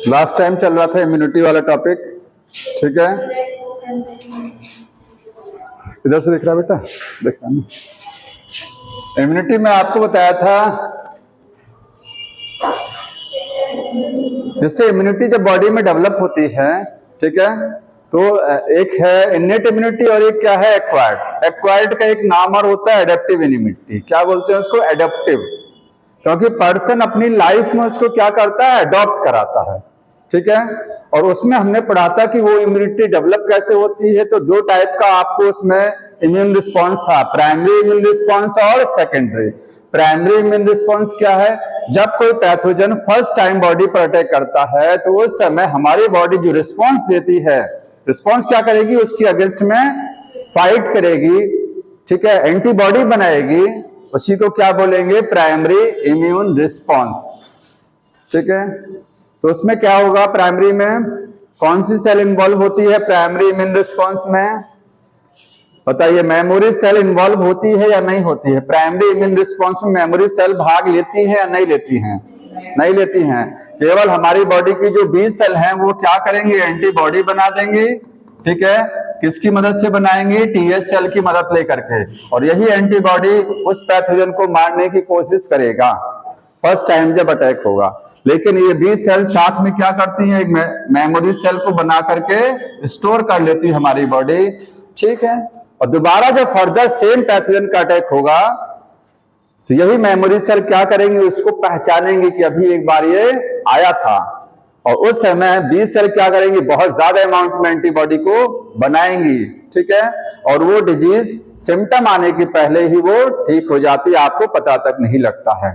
Last time चल रहा था इम्यूनिटी वाला टॉपिक, ठीक है। इधर से दिख रहा है बेटा, दिख रहा है। इम्यूनिटी में आपको बताया था जिससे इम्यूनिटी जब बॉडी में डेवलप होती है, ठीक है, तो एक है इन्नेट इम्यूनिटी और एक क्या है एक्वायर्ड। एक्वायर्ड का एक नाम और होता है एडेप्टिव इम्यूनिटी। क्या बोलते हैं उसको? एडेप्टिव, क्योंकि पर्सन अपनी लाइफ में उसको क्या करता है? अडॉप्ट कराता है, ठीक है। और उसमें हमने पढ़ा था कि वो इम्यूनिटी डेवलप कैसे होती है। तो दो टाइप का आपको उसमें इम्यून रिस्पॉन्स था, प्राइमरी इम्यून रिस्पॉन्स और सेकेंडरी। प्राइमरी इम्यून रिस्पॉन्स क्या है? जब कोई पैथोजन फर्स्ट टाइम बॉडी पर अटैक करता है तो उस समय हमारी बॉडी जो रिस्पॉन्स देती है, रिस्पॉन्स क्या करेगी? उसकी अगेंस्ट में फाइट करेगी, ठीक है, एंटीबॉडी बनाएगी। उसी को क्या बोलेंगे? प्राइमरी इम्यून रिस्पॉन्स, ठीक है। तो उसमें क्या होगा? प्राइमरी में कौन सी सेल इन्वॉल्व होती है प्राइमरी इम्यून रिस्पॉन्स में? बताइए, मेमोरी सेल इन्वॉल्व होती है या नहीं होती है? प्राइमरी इम्यून रिस्पॉन्स में मेमोरी सेल भाग लेती है या नहीं लेती हैं? नहीं लेती हैं। केवल हमारी बॉडी की जो 20 सेल हैं वो क्या करेंगे? एंटीबॉडी बना देंगे, ठीक है। किसकी मदद से बनाएंगे? टीएस सेल की मदद लेकर के। और यही एंटीबॉडी उस पैथोजन को मारने की कोशिश करेगा फर्स्ट टाइम जब अटैक होगा। लेकिन ये 20 सेल साथ में क्या करती हैं? एक मेमोरी सेल को बना करके स्टोर कर लेती है हमारी बॉडी, ठीक है। और दोबारा जब फर्दर सेम पैथोजन का अटैक होगा तो यही मेमोरी सेल क्या करेंगे? उसको पहचानेंगे कि अभी एक बार ये आया था। और उस समय 20 सेल क्या करेंगी? बहुत ज्यादा अमाउंट में एंटीबॉडी को बनाएंगी, ठीक है। और वो डिजीज सिम्टम आने के पहले ही वो ठीक हो जाती है, आपको पता तक नहीं लगता है।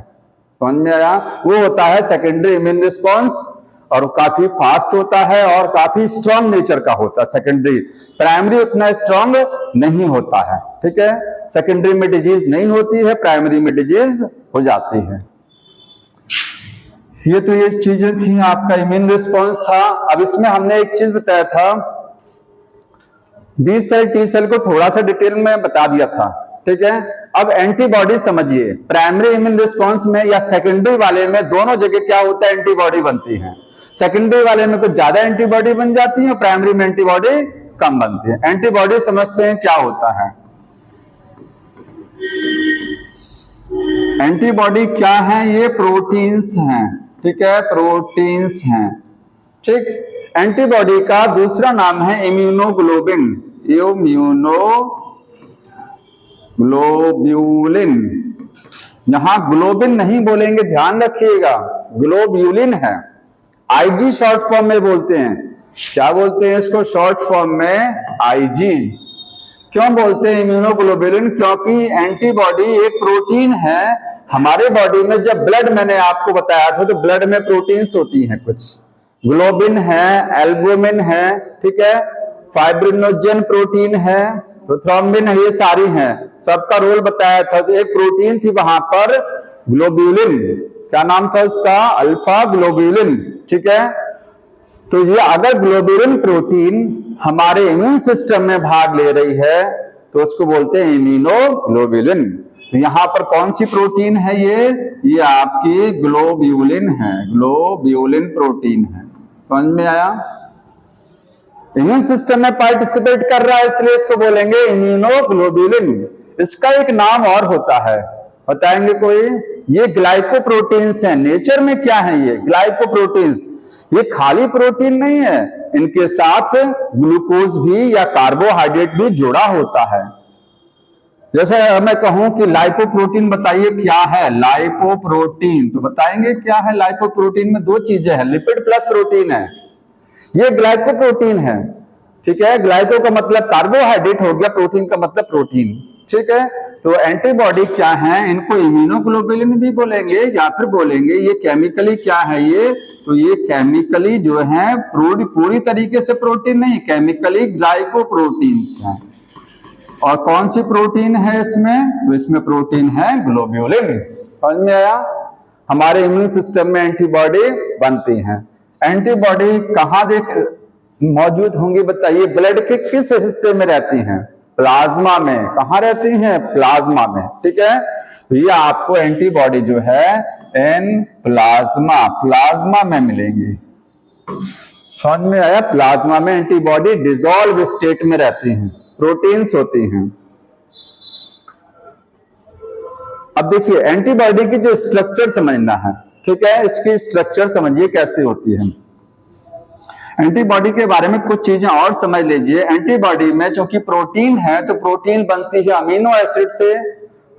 समझ में आया? वो होता है सेकेंडरी इम्यून रिस्पॉन्स और काफी फास्ट होता है और काफी स्ट्रांग नेचर का होता है सेकेंडरी। प्राइमरी उतना स्ट्रांग नहीं होता है, ठीक है। सेकेंडरी में डिजीज नहीं होती है, प्राइमरी में डिजीज हो जाती है। ये तो ये चीजें थी, आपका इम्यून रिस्पॉन्स था। अब इसमें हमने एक चीज बताया था, बी सेल टी सेल को थोड़ा सा डिटेल में बता दिया था, ठीक है। अब एंटीबॉडी समझिए, प्राइमरी इम्यून रिस्पॉन्स में या सेकेंडरी वाले में दोनों जगह क्या होता है? एंटीबॉडी बनती है। सेकेंडरी वाले में कुछ ज्यादा एंटीबॉडी बन जाती है, प्राइमरी में एंटीबॉडी कम बनती है। एंटीबॉडी समझते हैं क्या होता है? एंटीबॉडी क्या है? ये प्रोटीन्स हैं, ठीक है, प्रोटीन्स हैं, ठीक। एंटीबॉडी का दूसरा नाम है इम्यूनोग्लोबिन। ग्लोब्यूलिन, यहां ग्लोबिन नहीं बोलेंगे, ध्यान रखिएगा, ग्लोब्यूलिन है। आईजी शॉर्ट फॉर्म में बोलते हैं। क्या बोलते हैं इसको शॉर्ट फॉर्म में? आईजी। क्यों बोलते हैं इम्यूनोग्लोबुलिन? क्योंकि एंटीबॉडी एक प्रोटीन है हमारे बॉडी में। जब ब्लड, मैंने आपको बताया था, तो ब्लड में प्रोटीन्स होती हैं कुछ, ग्लोबिन है, एल्बुमिन है, ठीक है, फाइब्रिनोजेन प्रोटीन है, थ्रोम्बिन है, ये सारी हैं, सबका रोल बताया था। तो एक प्रोटीन थी वहां पर ग्लोब्यूलिन, क्या नाम था उसका? अल्फा ग्लोब्यूलिन, ठीक है। तो ये अगर ग्लोब्यूलिन प्रोटीन हमारे इम्यून सिस्टम में भाग ले रही है तो उसको बोलते हैं इम्यूनोग्लोबुलिन। तो यहां पर कौन सी प्रोटीन है? ये आपकी ग्लोब्यूलिन है, ग्लोब्यूलिन प्रोटीन है। समझ में आया? इम्यून सिस्टम में पार्टिसिपेट कर रहा है इसलिए इसको बोलेंगे इम्यूनोग्लोबुलिन। इसका एक नाम और होता है, बताएंगे कोई? ये ग्लाइकोप्रोटीन्स हैं। नेचर में क्या है ये ग्लाइकोप्रोटीन्स? ये खाली प्रोटीन नहीं है, इनके साथ ग्लूकोज भी या कार्बोहाइड्रेट भी जुड़ा होता है। जैसे मैं कहूं कि लाइपोप्रोटीन बताइए क्या है? लाइपोप्रोटीन, तो बताएंगे क्या है? लाइपोप्रोटीन में दो चीजें हैं, लिपिड प्लस प्रोटीन है। ये ग्लाइकोप्रोटीन है, ठीक है। ग्लाइको का मतलब कार्बोहाइड्रेट हो गया, प्रोटीन का मतलब प्रोटीन, ठीक है। तो एंटीबॉडी क्या है? इनको इम्यूनोग्लोबुलिन भी बोलेंगे या फिर बोलेंगे ये केमिकली क्या है? तो ये केमिकली जो है पूरी तरीके से प्रोटीन नहीं, केमिकली ग्लाइकोप्रोटीन्स हैं। और कौन सी प्रोटीन है इसमें? तो इसमें प्रोटीन है ग्लोब्यूलिन। समझ में आया? हमारे इम्यून सिस्टम में एंटीबॉडी बनती हैं। एंटीबॉडी कहाँ मौजूद होंगी बताइए? ब्लड के किस हिस्से में रहती हैं? प्लाज्मा में। कहाँ रहती हैं? प्लाज्मा में। ठीक है, तो ये आपको एंटीबॉडी जो है इन प्लाज्मा में मिलेंगी। समझ में आया? प्लाज्मा में एंटीबॉडी डिसॉल्व स्टेट में रहती हैं, प्रोटीन्स होती हैं। अब देखिए एंटीबॉडी की जो स्ट्रक्चर समझना है, ठीक है, इसकी स्ट्रक्चर समझिए कैसे होती है। एंटीबॉडी के बारे में कुछ चीजें और समझ लीजिए। एंटीबॉडी में चूंकि प्रोटीन है तो प्रोटीन बनती है अमीनो एसिड से।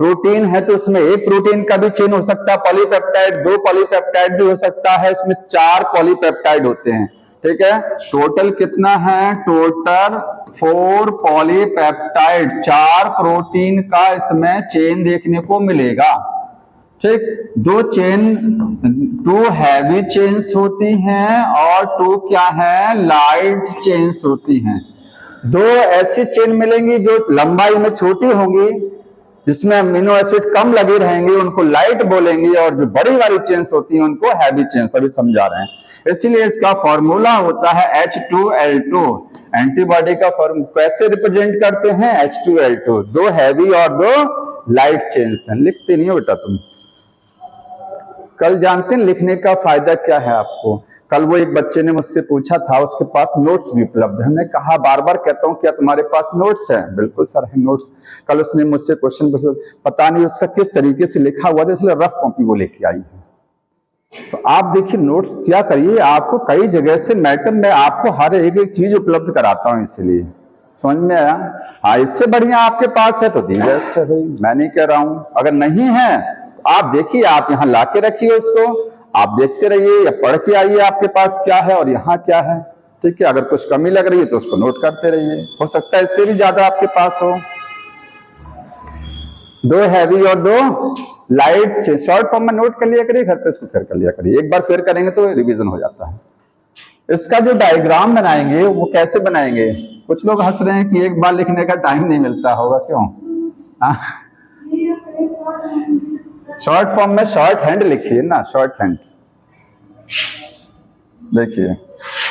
प्रोटीन है तो उसमें एक प्रोटीन का भी चेन हो सकता है, पॉलीपेप्टाइड, 2 पॉलीपेप्टाइड भी हो सकता है, इसमें 4 पॉलीपेप्टाइड होते हैं। ठीक है, टोटल कितना है? टोटल 4 पॉलीपेप्टाइड, 4 प्रोटीन का इसमें चेन देखने को मिलेगा। ठीक, 2 हैवी चेन्स होती हैं और 2 क्या है? लाइट चेन्स होती हैं। 2 ऐसी चेन मिलेंगी जो लंबाई में छोटी होंगी, जिसमें अमीनो एसिड कम लगे रहेंगे, उनको लाइट बोलेंगे, और जो बड़ी वाली चेन्स होती हैं उनको हैवी चेन्स। अभी समझा रहे हैं। इसीलिए इसका फॉर्मूला होता है H2L2। एंटीबॉडी का कैसे रिप्रेजेंट करते हैं? H2L2। 2 हैवी और 2 लाइट चेन्स हैं। लिखते नहीं हो बेटा तुम? कल जानते हैं लिखने का फायदा क्या है आपको? कल वो एक बच्चे ने मुझसे पूछा था, उसके पास नोट्स भी उपलब्ध है। हमने कहा, बार बार कहता हूं, क्या तुम्हारे पास नोट्स है? बिल्कुल सर है नोट्स। कल उसने मुझसे क्वेश्चन पता नहीं उसका किस तरीके से लिखा हुआ था, इसलिए रफ कॉपी वो लेके आई है। तो आप देखिए नोट्स क्या करिए, आपको कई जगह से मैटर में आपको हर एक चीज उपलब्ध कराता हूं, इसलिए। समझ में आया? हाँ, इससे बढ़िया आपके पास है तो दी बेस्ट है भाई, मैं नहीं कह रहा हूं। अगर नहीं है आप देखिए, आप यहाँ ला के रखिए उसको, आप देखते रहिए या पढ़ के आइए आपके पास क्या है और यहाँ क्या है। ठीक है, अगर कुछ कमी लग रही है तो उसको नोट करते रहिए, हो सकता है इससे भी ज्यादा आपके पास हो। 2 हैवी और 2 लाइट, शॉर्ट फॉर्म में नोट कर लिया करिए, घर पे इसको फिर कर लिया करिए। एक बार फिर करेंगे तो रिवीजन हो जाता है। इसका जो डायग्राम बनाएंगे वो कैसे बनाएंगे? कुछ लोग हंस रहे हैं कि एक बार लिखने का टाइम नहीं मिलता होगा, क्यों? शॉर्ट फॉर्म में शॉर्ट हैंड लिखिए ना, शॉर्ट हैंड। देखिए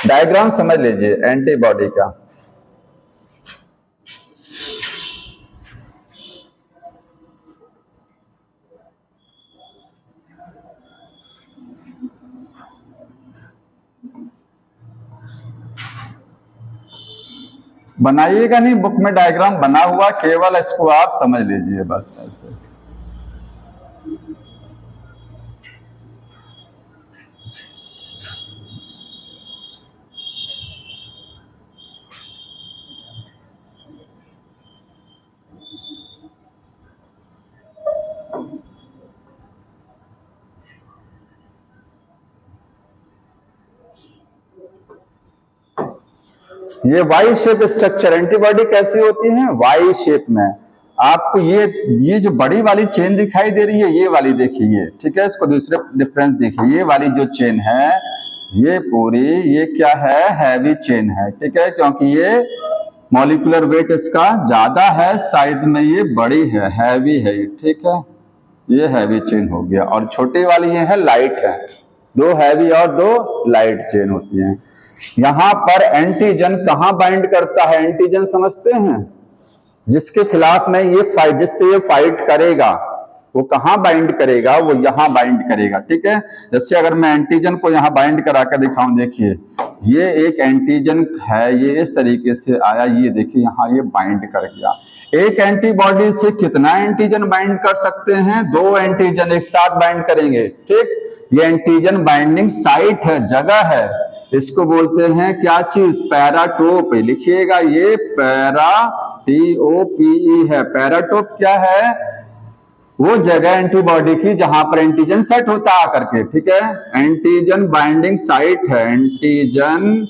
डायग्राम समझ लीजिए एंटीबॉडी का। बनाइएगा नहीं, बुक में डायग्राम बना हुआ, केवल इसको आप समझ लीजिए बस ऐसे। ये वाई शेप स्ट्रक्चर, एंटीबॉडी कैसी होती है? वाई शेप में। आपको ये जो बड़ी वाली चेन दिखाई दे रही है, ये वाली देखिए। ठीक है, इसको दूसरे डिफरेंस देखिए। ये वाली जो चेन है ये पूरी, ये क्या है? हैवी चेन है। ठीक है, क्योंकि ये मॉलिक्यूलर वेट इसका ज्यादा है, साइज में ये बड़ी है, हैवी है ये। ठीक है, ये हैवी चेन हो गया। और छोटी वाली ये है लाइट है। 2 हैवी और 2 लाइट चेन होती हैं। यहां पर एंटीजन कहां बाइंड करता है? एंटीजन समझते हैं? जिसके खिलाफ में ये फाइट, जिससे ये फाइट करेगा, वो कहां बाइंड करेगा? वो यहां बाइंड करेगा। ठीक है, जैसे अगर मैं एंटीजन को यहां बाइंड करा कर दिखाऊं, देखिए ये एक एंटीजन है, ये इस तरीके से आया, ये देखिए यहां ये बाइंड कर गया। एक एंटीबॉडी से कितना एंटीजन बाइंड कर सकते हैं? 2 एंटीजन एक साथ बाइंड करेंगे। ठीक, ये एंटीजन बाइंडिंग साइट है, जगह है। इसको बोलते हैं क्या चीज? पैराटोप। लिखिएगा, ये TOPE है। पैराटोप क्या है? वो जगह एंटीबॉडी की जहां पर एंटीजन सेट होता आकर के। ठीक है, एंटीजन बाइंडिंग साइट है, एंटीजन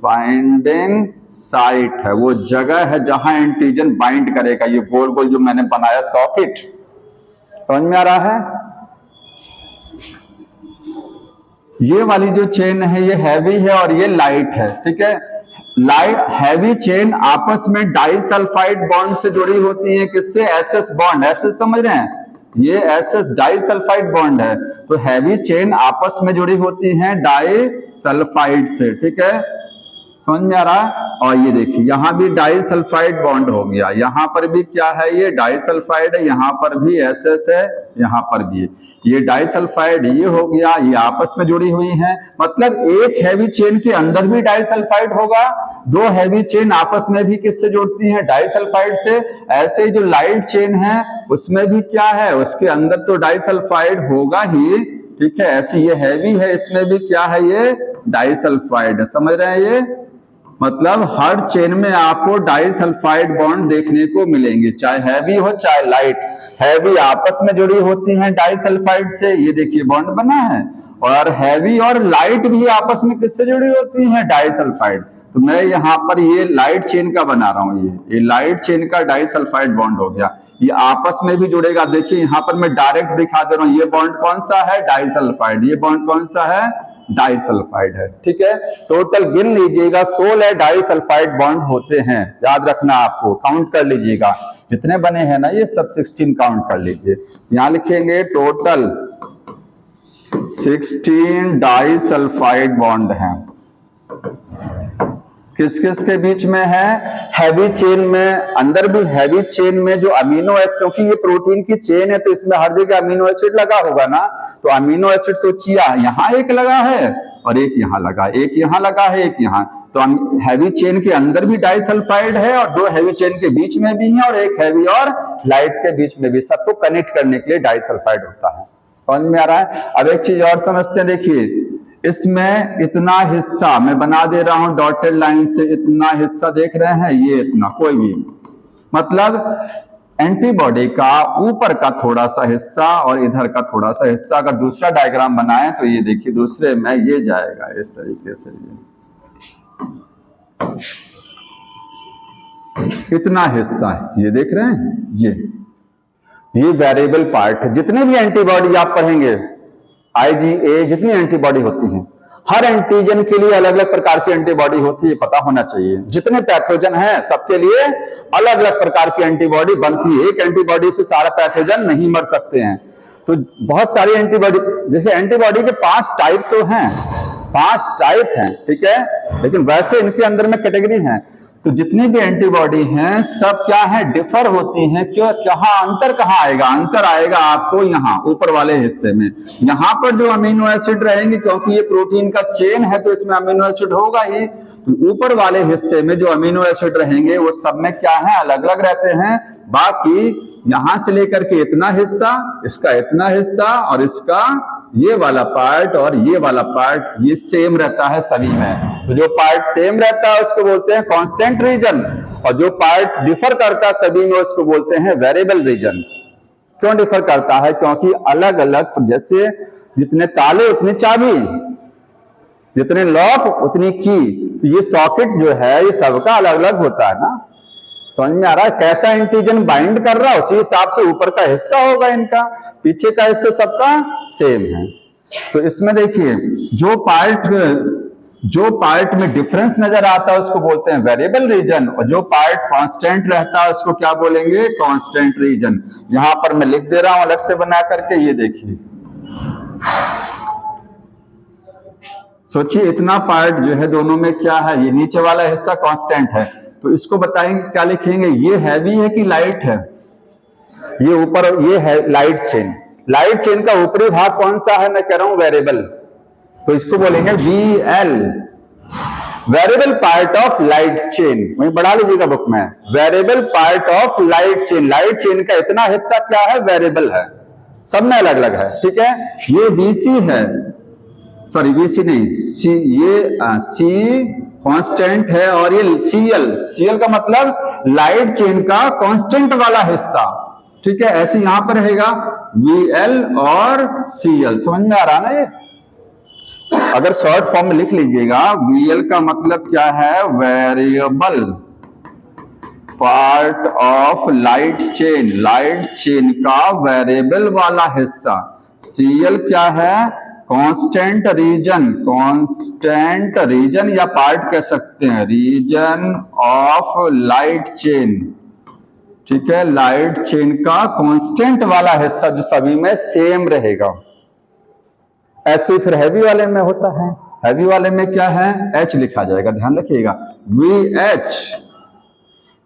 बाइंडिंग साइट है, वो जगह है जहां एंटीजन बाइंड करेगा। ये गोल गोल जो मैंने बनाया सॉकेट, समझ में आ रहा है? ये वाली जो चेन है ये हैवी है और ये लाइट है। ठीक है, लाइट हैवी चेन आपस में डाइसल्फाइड बॉन्ड से जुड़ी होती है। किससे? SS bond. SS समझ रहे हैं? ये SS डाइसल्फाइड बॉन्ड है। तो हैवी चेन आपस में जुड़ी होती हैं डाइसल्फाइड से, ठीक है, समझ में आ रहा है। और ये देखिए यहाँ भी डाइसल्फाइड बॉन्ड हो गया, यहाँ पर भी क्या है, ये डाइसल्फाइड है, यहाँ पर भी SS है, यहाँ पर भी ये डाइसल्फाइड ये हो गया, ये आपस में जुड़ी हुई हैं। मतलब एक हैवी चेन के अंदर भी डाइसल्फाइड होगा, दो हैवी चेन आपस में भी किससे जुड़ती हैं, डाइसल्फाइड से। ऐसे ही जो लाइट चेन है उसमें भी क्या है, उसके अंदर तो डाइसल्फाइड होगा ही, ठीक है। ऐसी ये हैवी है, इसमें भी क्या है, ये डाइसल्फाइड है, समझ रहे हैं। ये मतलब हर चेन में आपको डाइसल्फाइड बॉन्ड देखने को मिलेंगे, चाहे हैवी हो चाहे लाइट। हैवी आपस में जुड़ी होती हैं डाइसल्फाइड से, ये देखिए बॉन्ड बना है। और हैवी और लाइट भी आपस में किससे जुड़ी होती हैं, डाइसल्फाइड। तो मैं यहाँ पर ये लाइट चेन का बना रहा हूँ, ये लाइट चेन का डाइसल्फाइड बॉन्ड हो गया, ये आपस में भी जुड़ेगा। देखिए यहाँ पर मैं डायरेक्ट दिखा दे रहा हूँ, ये बॉन्ड कौन सा है, डाइसल्फाइड, ये बॉन्ड कौन सा है, डाइसल्फाइड है, ठीक है। टोटल गिन लीजिएगा 16 डाइसल्फाइड बॉन्ड होते हैं, याद रखना, आपको काउंट कर लीजिएगा जितने बने हैं ना, ये सब 16 काउंट कर लीजिए। यहां लिखेंगे टोटल 16 डाइसल्फाइड बॉन्ड हैं। किस किस के बीच में है, हैवी चेन में, अंदर भी हैवी चेन में जो अमीनो एसिड, क्योंकि ये प्रोटीन की चेन है तो इसमें हर जगह अमीनो एसिड लगा होगा ना, तो अमीनो एसिड सोचिए यहाँ एक लगा है और एक यहाँ लगा, एक यहाँ लगा है, एक यहाँ। तो हैवी चेन के अंदर भी डाइसल्फाइड है और दो हैवी चेन के बीच में भी है और एक हैवी और लाइट के बीच में भी, सबको कनेक्ट करने के लिए डाइसल्फाइड होता है। समझ में आ रहा है। अब एक चीज और समझते हैं, देखिए इसमें इतना हिस्सा मैं बना दे रहा हूं डॉटेड लाइन से, इतना हिस्सा देख रहे हैं, ये इतना, कोई भी मतलब एंटीबॉडी का ऊपर का थोड़ा सा हिस्सा और इधर का थोड़ा सा हिस्सा अगर दूसरा डायग्राम बनाए तो ये देखिए दूसरे में ये जाएगा इस तरीके से, ये इतना हिस्सा है, ये देख रहे हैं, ये वेरिएबल पार्ट है। जितने भी एंटीबॉडी आप पढ़ेंगे, IgA जितनी एंटीबॉडी होती हैं, हर एंटीजन के लिए अलग अलग प्रकार की एंटीबॉडी होती है, पता होना चाहिए। जितने पैथोजन हैं सबके लिए अलग अलग प्रकार की एंटीबॉडी बनती है, एक एंटीबॉडी से सारा पैथोजन नहीं मर सकते हैं। तो बहुत सारी एंटीबॉडी, जैसे एंटीबॉडी के 5 टाइप तो हैं, 5 टाइप हैं, ठीक है, लेकिन वैसे इनके अंदर में कैटेगरी हैं। तो जितनी भी एंटीबॉडी हैं सब क्या है, डिफर होती हैं। क्यों, कहाँ अंतर, कहाँ आएगा, अंतर आएगा आपको यहाँ ऊपर वाले हिस्से में। यहाँ पर जो अमीनो एसिड रहेंगे, क्योंकि ये प्रोटीन का चेन है तो इसमें अमीनो एसिड होगा ही, तो ऊपर वाले हिस्से में जो अमीनो एसिड रहेंगे वो सब में क्या है, अलग अलग रहते हैं। बाकी यहां से लेकर के इतना हिस्सा, इसका इतना हिस्सा और इसका ये वाला पार्ट और ये वाला पार्ट, ये सेम रहता है सभी में। तो जो पार्ट सेम रहता है उसको बोलते हैं कांस्टेंट रीजन, और जो पार्ट डिफर करता है सभी में उसको बोलते हैं वेरिएबल रीजन। क्यों डिफर करता है, क्योंकि अलग अलग, जैसे जितने ताले उतनी चाबी, जितने लॉक उतनी की। ये सॉकेट जो है ये सबका अलग अलग होता है ना, समझ में आ रहा है। कैसा एंटीजन बाइंड कर रहा है उसी हिसाब से ऊपर का हिस्सा होगा, इनका पीछे का हिस्सा सबका सेम है। तो इसमें देखिए जो पार्ट में डिफरेंस नजर आता है उसको बोलते हैं वेरिएबल रीजन, और जो पार्ट कांस्टेंट रहता है उसको क्या बोलेंगे, कांस्टेंट रीजन। यहां पर मैं लिख दे रहा हूं अलग से बना करके, ये देखिए, सोचिए इतना पार्ट जो है दोनों में क्या है, ये नीचे वाला हिस्सा कांस्टेंट है, तो इसको बताएंगे क्या लिखेंगे, ये हैवी है कि लाइट है, ये ऊपर ये है लाइट चेन। लाइट चेन का ऊपरी भाग कौन सा है, मैं कह रहा हूं वेरिएबल, तो इसको बोलेंगे VL, variable part of light chain. वहीं बढ़ा लीजिएगा बुक में, variable part of light chain. Light chain का इतना हिस्सा क्या है, वेरिएबल है, सब में अलग अलग है, ठीक है। ये VC है, सॉरी VC नहीं, C, ये C कांस्टेंट है, और ये CL का मतलब लाइट चेन का कांस्टेंट वाला हिस्सा, ठीक है। ऐसे यहां पर रहेगा VL और CL, समझ में आ रहा ना। ये अगर शॉर्ट फॉर्म में लिख लीजिएगा, VL का मतलब क्या है, variable part of light chain, light chain का वेरिएबल वाला हिस्सा। CL क्या है, कांस्टेंट रीजन या पार्ट कह सकते हैं, रीजन ऑफ लाइट चेन, ठीक है, लाइट चेन का कांस्टेंट वाला हिस्सा जो सभी में सेम रहेगा। ऐसे फिर हैवी वाले में होता है, हैवी वाले में क्या है, H लिखा जाएगा, ध्यान रखिएगा, VH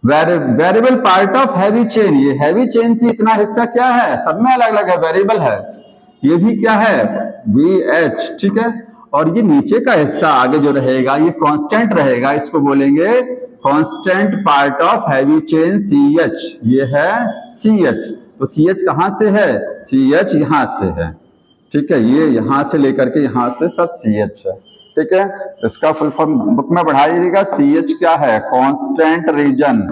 variable part of heavy chain. ये हैवी चेन की इतना हिस्सा क्या है, सब में अलग अलग है, वेरिएबल है, ये भी क्या है, VH, ठीक है। और ये नीचे का हिस्सा आगे जो रहेगा ये कांस्टेंट रहेगा, इसको बोलेंगे constant part of heavy chain CH, ये है CH। तो CH कहां से है, CH यहां से है, ठीक है, ये यहां से लेकर के यहां से सब CH है, ठीक है। इसका फुल फॉर्म बुक में बढ़ाइएगा, CH क्या है, constant region,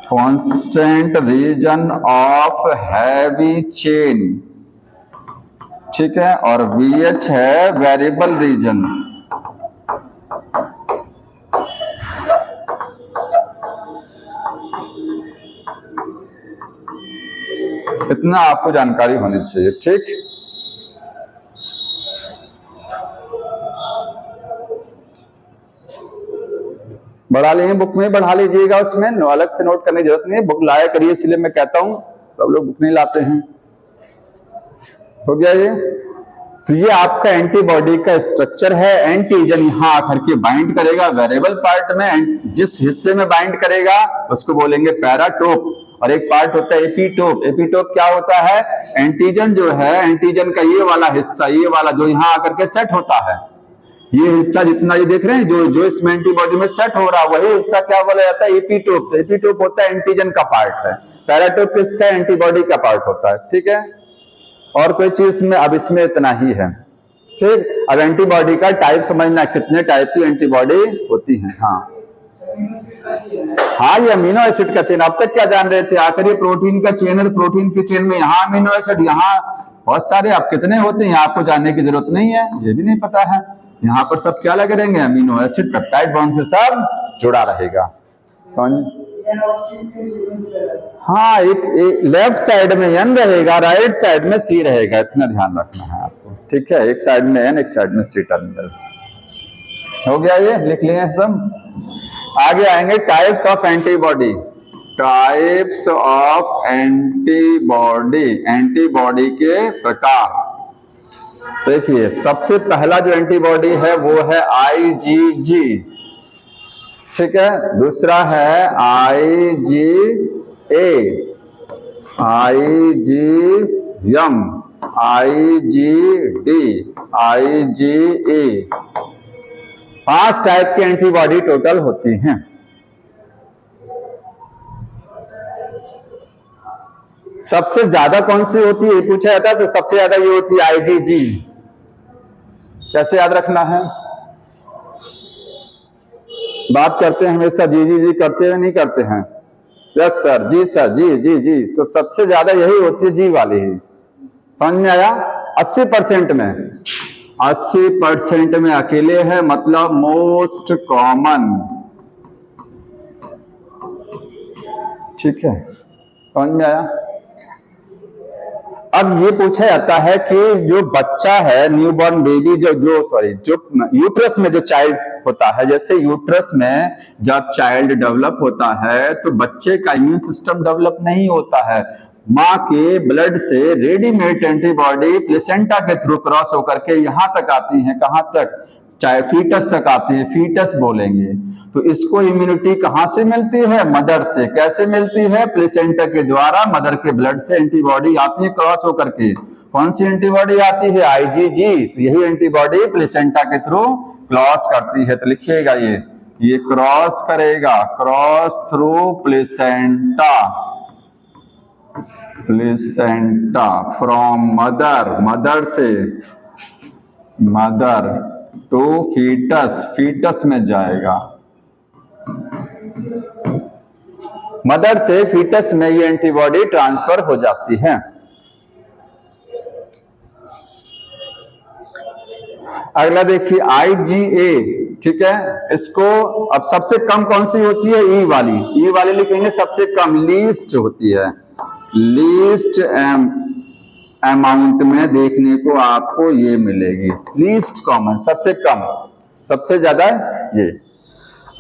constant region of heavy chain, ठीक है। और VH है वेरिएबल रीजन, इतना आपको जानकारी होनी चाहिए, ठीक। बढ़ा लीजिए, बुक में बढ़ा लीजिएगा, उसमें अलग से नोट करने की जरूरत नहीं है, बुक लाया करिए, इसलिए मैं कहता हूं सब लोग बुक नहीं लाते हैं। हो गया ये। तो ये आपका एंटीबॉडी का स्ट्रक्चर है। एंटीजन यहां आकर के बाइंड करेगा वेरिएबल पार्ट में, जिस हिस्से में बाइंड करेगा उसको बोलेंगे पैराटोप, और एक पार्ट होता है एपीटोप। एपीटोप क्या होता है, एंटीजन जो है, एंटीजन का ये वाला हिस्सा, ये वाला जो यहां आकर के सेट होता है, ये हिस्सा जितना ये देख रहे हैं जो जो इसमें एंटीबॉडी में सेट हो रहा है, वही हिस्सा क्या बोला जाता है, एपीटोप। एपीटोप होता है एंटीजन का पार्ट है, पैराटोप किसका, एंटीबॉडी का पार्ट होता है, ठीक है। और कोई चीज में, अब इसमें इतना ही है, ठीक। अब एंटीबॉडी का टाइप समझना, कितने टाइप की एंटीबॉडी होती है। हाँ हाँ, ये अमीनो एसिड का चेन, अब तक क्या जान रहे थे, आखिर ये प्रोटीन का चेन है, प्रोटीन की चेन में यहाँ अमीनो एसिड, यहाँ बहुत सारे, अब कितने होते हैं आपको जानने की जरूरत नहीं है, ये भी नहीं पता है। यहाँ पर सब क्या लगे रहेंगे, अमीनो एसिड, पेप्टाइड बॉन्ड से सब जुड़ा रहेगा, समझ। हाँ, एक लेफ्ट साइड में N रहेगा, राइट साइड में C रहेगा, इतना ध्यान रखना है आपको, ठीक है। एक साइड में N, एक साइड में C टर्मिनल। हो गया, ये लिख लिए सब। आगे आएंगे types of antibody. Types of antibody, antibody के प्रकार। देखिए, सबसे पहला जो एंटीबॉडी है वो है IgG, ठीक है। दूसरा है IgA, IgM, IgD, IgA। 5 type की एंटीबॉडी टोटल होती हैं। सबसे ज्यादा कौन सी होती है पूछा जाता है, तो सबसे ज्यादा ये होती है IgG। कैसे याद रखना है, बात करते हैं हमेशा जी करते हैं, नहीं करते हैं, यस सर, जी सर, जी जी जी। तो सबसे ज्यादा यही होती है, जी वाली ही, समझ में आया। 80% में, 80% में अकेले है, मतलब मोस्ट कॉमन, ठीक है, समझ में आया। अब ये पूछा जाता है कि जो बच्चा है, न्यूबॉर्न बेबी, जो यूट्रस में जो चाइल्ड होता है, जैसे यूट्रस में जब चाइल्ड डेवलप होता है तो बच्चे का इम्यून सिस्टम डेवलप नहीं होता है। माँ के ब्लड से रेडीमेड एंटीबॉडी प्लेसेंटा के थ्रू क्रॉस होकर के यहां तक आती है, कहां तक, चाहे फीटस तक आती है, फीटस बोलेंगे। तो इसको इम्यूनिटी कहां से मिलती है, मदर से। कैसे मिलती है, प्लेसेंटा के द्वारा, मदर के ब्लड से एंटीबॉडी आती है क्रॉस होकर के। कौन सी एंटीबॉडी आती है, IgG। तो यही एंटीबॉडी प्लेसेंटा के थ्रू क्रॉस करती है। तो लिखिएगा, ये क्रॉस करेगा, cross through placenta, placenta from mother, mother से, मदर टू फीटस, फीटस में जाएगा, मदर से फीटस में ये एंटीबॉडी ट्रांसफर हो जाती है। अगला देखिए IgA, ठीक है। इसको अब सबसे कम कौन सी होती है, ई वाली, ई वाली लिखेंगे सबसे कम, लीस्ट होती है, लीस्ट अमाउंट में देखने को आपको ये मिलेगी, लीस्ट कॉमन, सबसे कम, सबसे ज्यादा ये।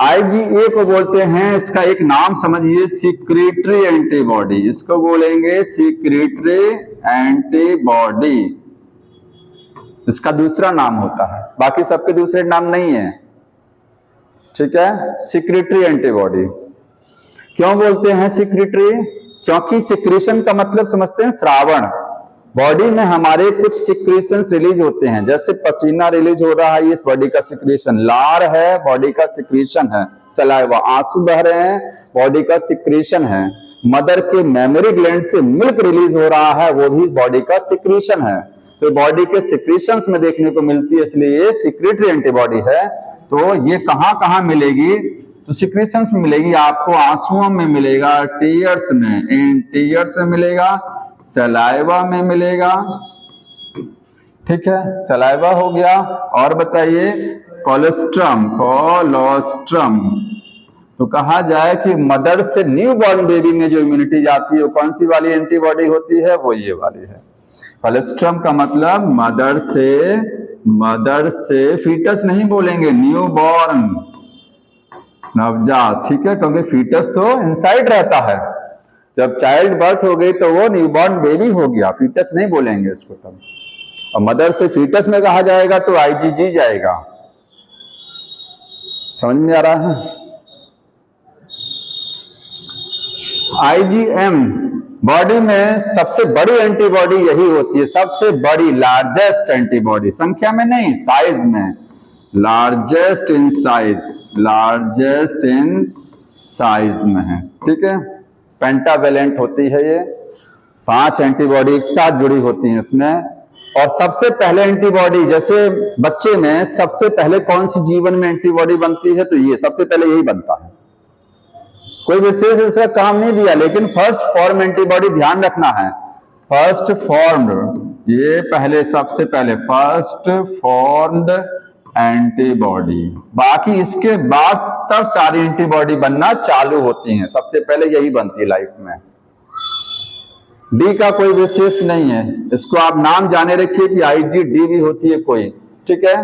IgA को बोलते हैं, इसका एक नाम समझिए, सिक्रीटरी एंटीबॉडी, इसको बोलेंगे सिक्रीटरी एंटीबॉडी, इसका दूसरा नाम होता है, बाकी सबके दूसरे नाम नहीं है, ठीक है। सिक्रीटरी एंटीबॉडी क्यों बोलते हैं सिक्रीटरी? क्योंकि सिक्रीशन का मतलब समझते हैं श्रावण, बॉडी में हमारे कुछ सिक्रीशंस रिलीज होते हैं, जैसे पसीना रिलीज हो रहा है, ये बॉडी का सिक्रीशन, लार है बॉडी का सिक्रीशन है, सलाइवा, आंसू बह रहे हैं बॉडी का सिक्रीशन है, मदर के मेमोरी ग्लैंड से मिल्क रिलीज हो रहा है, वो भी बॉडी का सिक्रीशन है। तो बॉडी के सिक्रीशंस में देखने को मिलती है, इसलिए ये सिक्रीटरी एंटीबॉडी है। तो ये कहां कहां मिलेगी? तो सिक्रीशंस में मिलेगी आपको, आंसुओं में मिलेगा, टीयर्स में, इन टीयर्स में मिलेगा, सलाइवा में मिलेगा, ठीक है, सलाइवा हो गया। और बताइए कोलोस्ट्रम, कोलोस्ट्रम। तो कहा जाए कि मदर से न्यू बॉर्न बेबी में जो इम्यूनिटी जाती है वो कौन सी वाली एंटीबॉडी होती है? वो ये वाली है। कोलोस्ट्रम का मतलब मदर से फीटस नहीं बोलेंगे, न्यू बॉर्न, नवजात, ठीक है, क्योंकि फीटस तो इनसाइड रहता है, जब चाइल्ड बर्थ हो गई तो वो न्यूबॉर्न बेबी हो गया, फीटस नहीं बोलेंगे इसको तब। और मदर से फीटस में कहा जाएगा तो IgG जाएगा। समझ में आ रहा है? IgM बॉडी में सबसे बड़ी एंटीबॉडी यही होती है, सबसे बड़ी, लार्जेस्ट एंटीबॉडी, संख्या में नहीं, साइज में, largest in size, largest in size में है, ठीक है। पेंटावेलेंट होती है ये, 5 एंटीबॉडी एक साथ जुड़ी होती हैं इसमें। और सबसे पहले एंटीबॉडी, जैसे बच्चे में सबसे पहले कौन सी जीवन में एंटीबॉडी बनती है? तो ये सबसे पहले यही बनता है, कोई विशेष इसका काम नहीं दिया, लेकिन फर्स्ट फॉर्म एंटीबॉडी ध्यान रखना है, फर्स्ट फॉर्म्ड, ये पहले, सबसे पहले फर्स्ट फॉर्म्ड एंटीबॉडी, बाकी इसके बाद तब सारी एंटीबॉडी बनना चालू होती हैं, सबसे पहले यही बनती है लाइफ में। डी का कोई विशेष नहीं है, इसको आप नाम जाने रखिए कि IgD भी होती है कोई, ठीक है।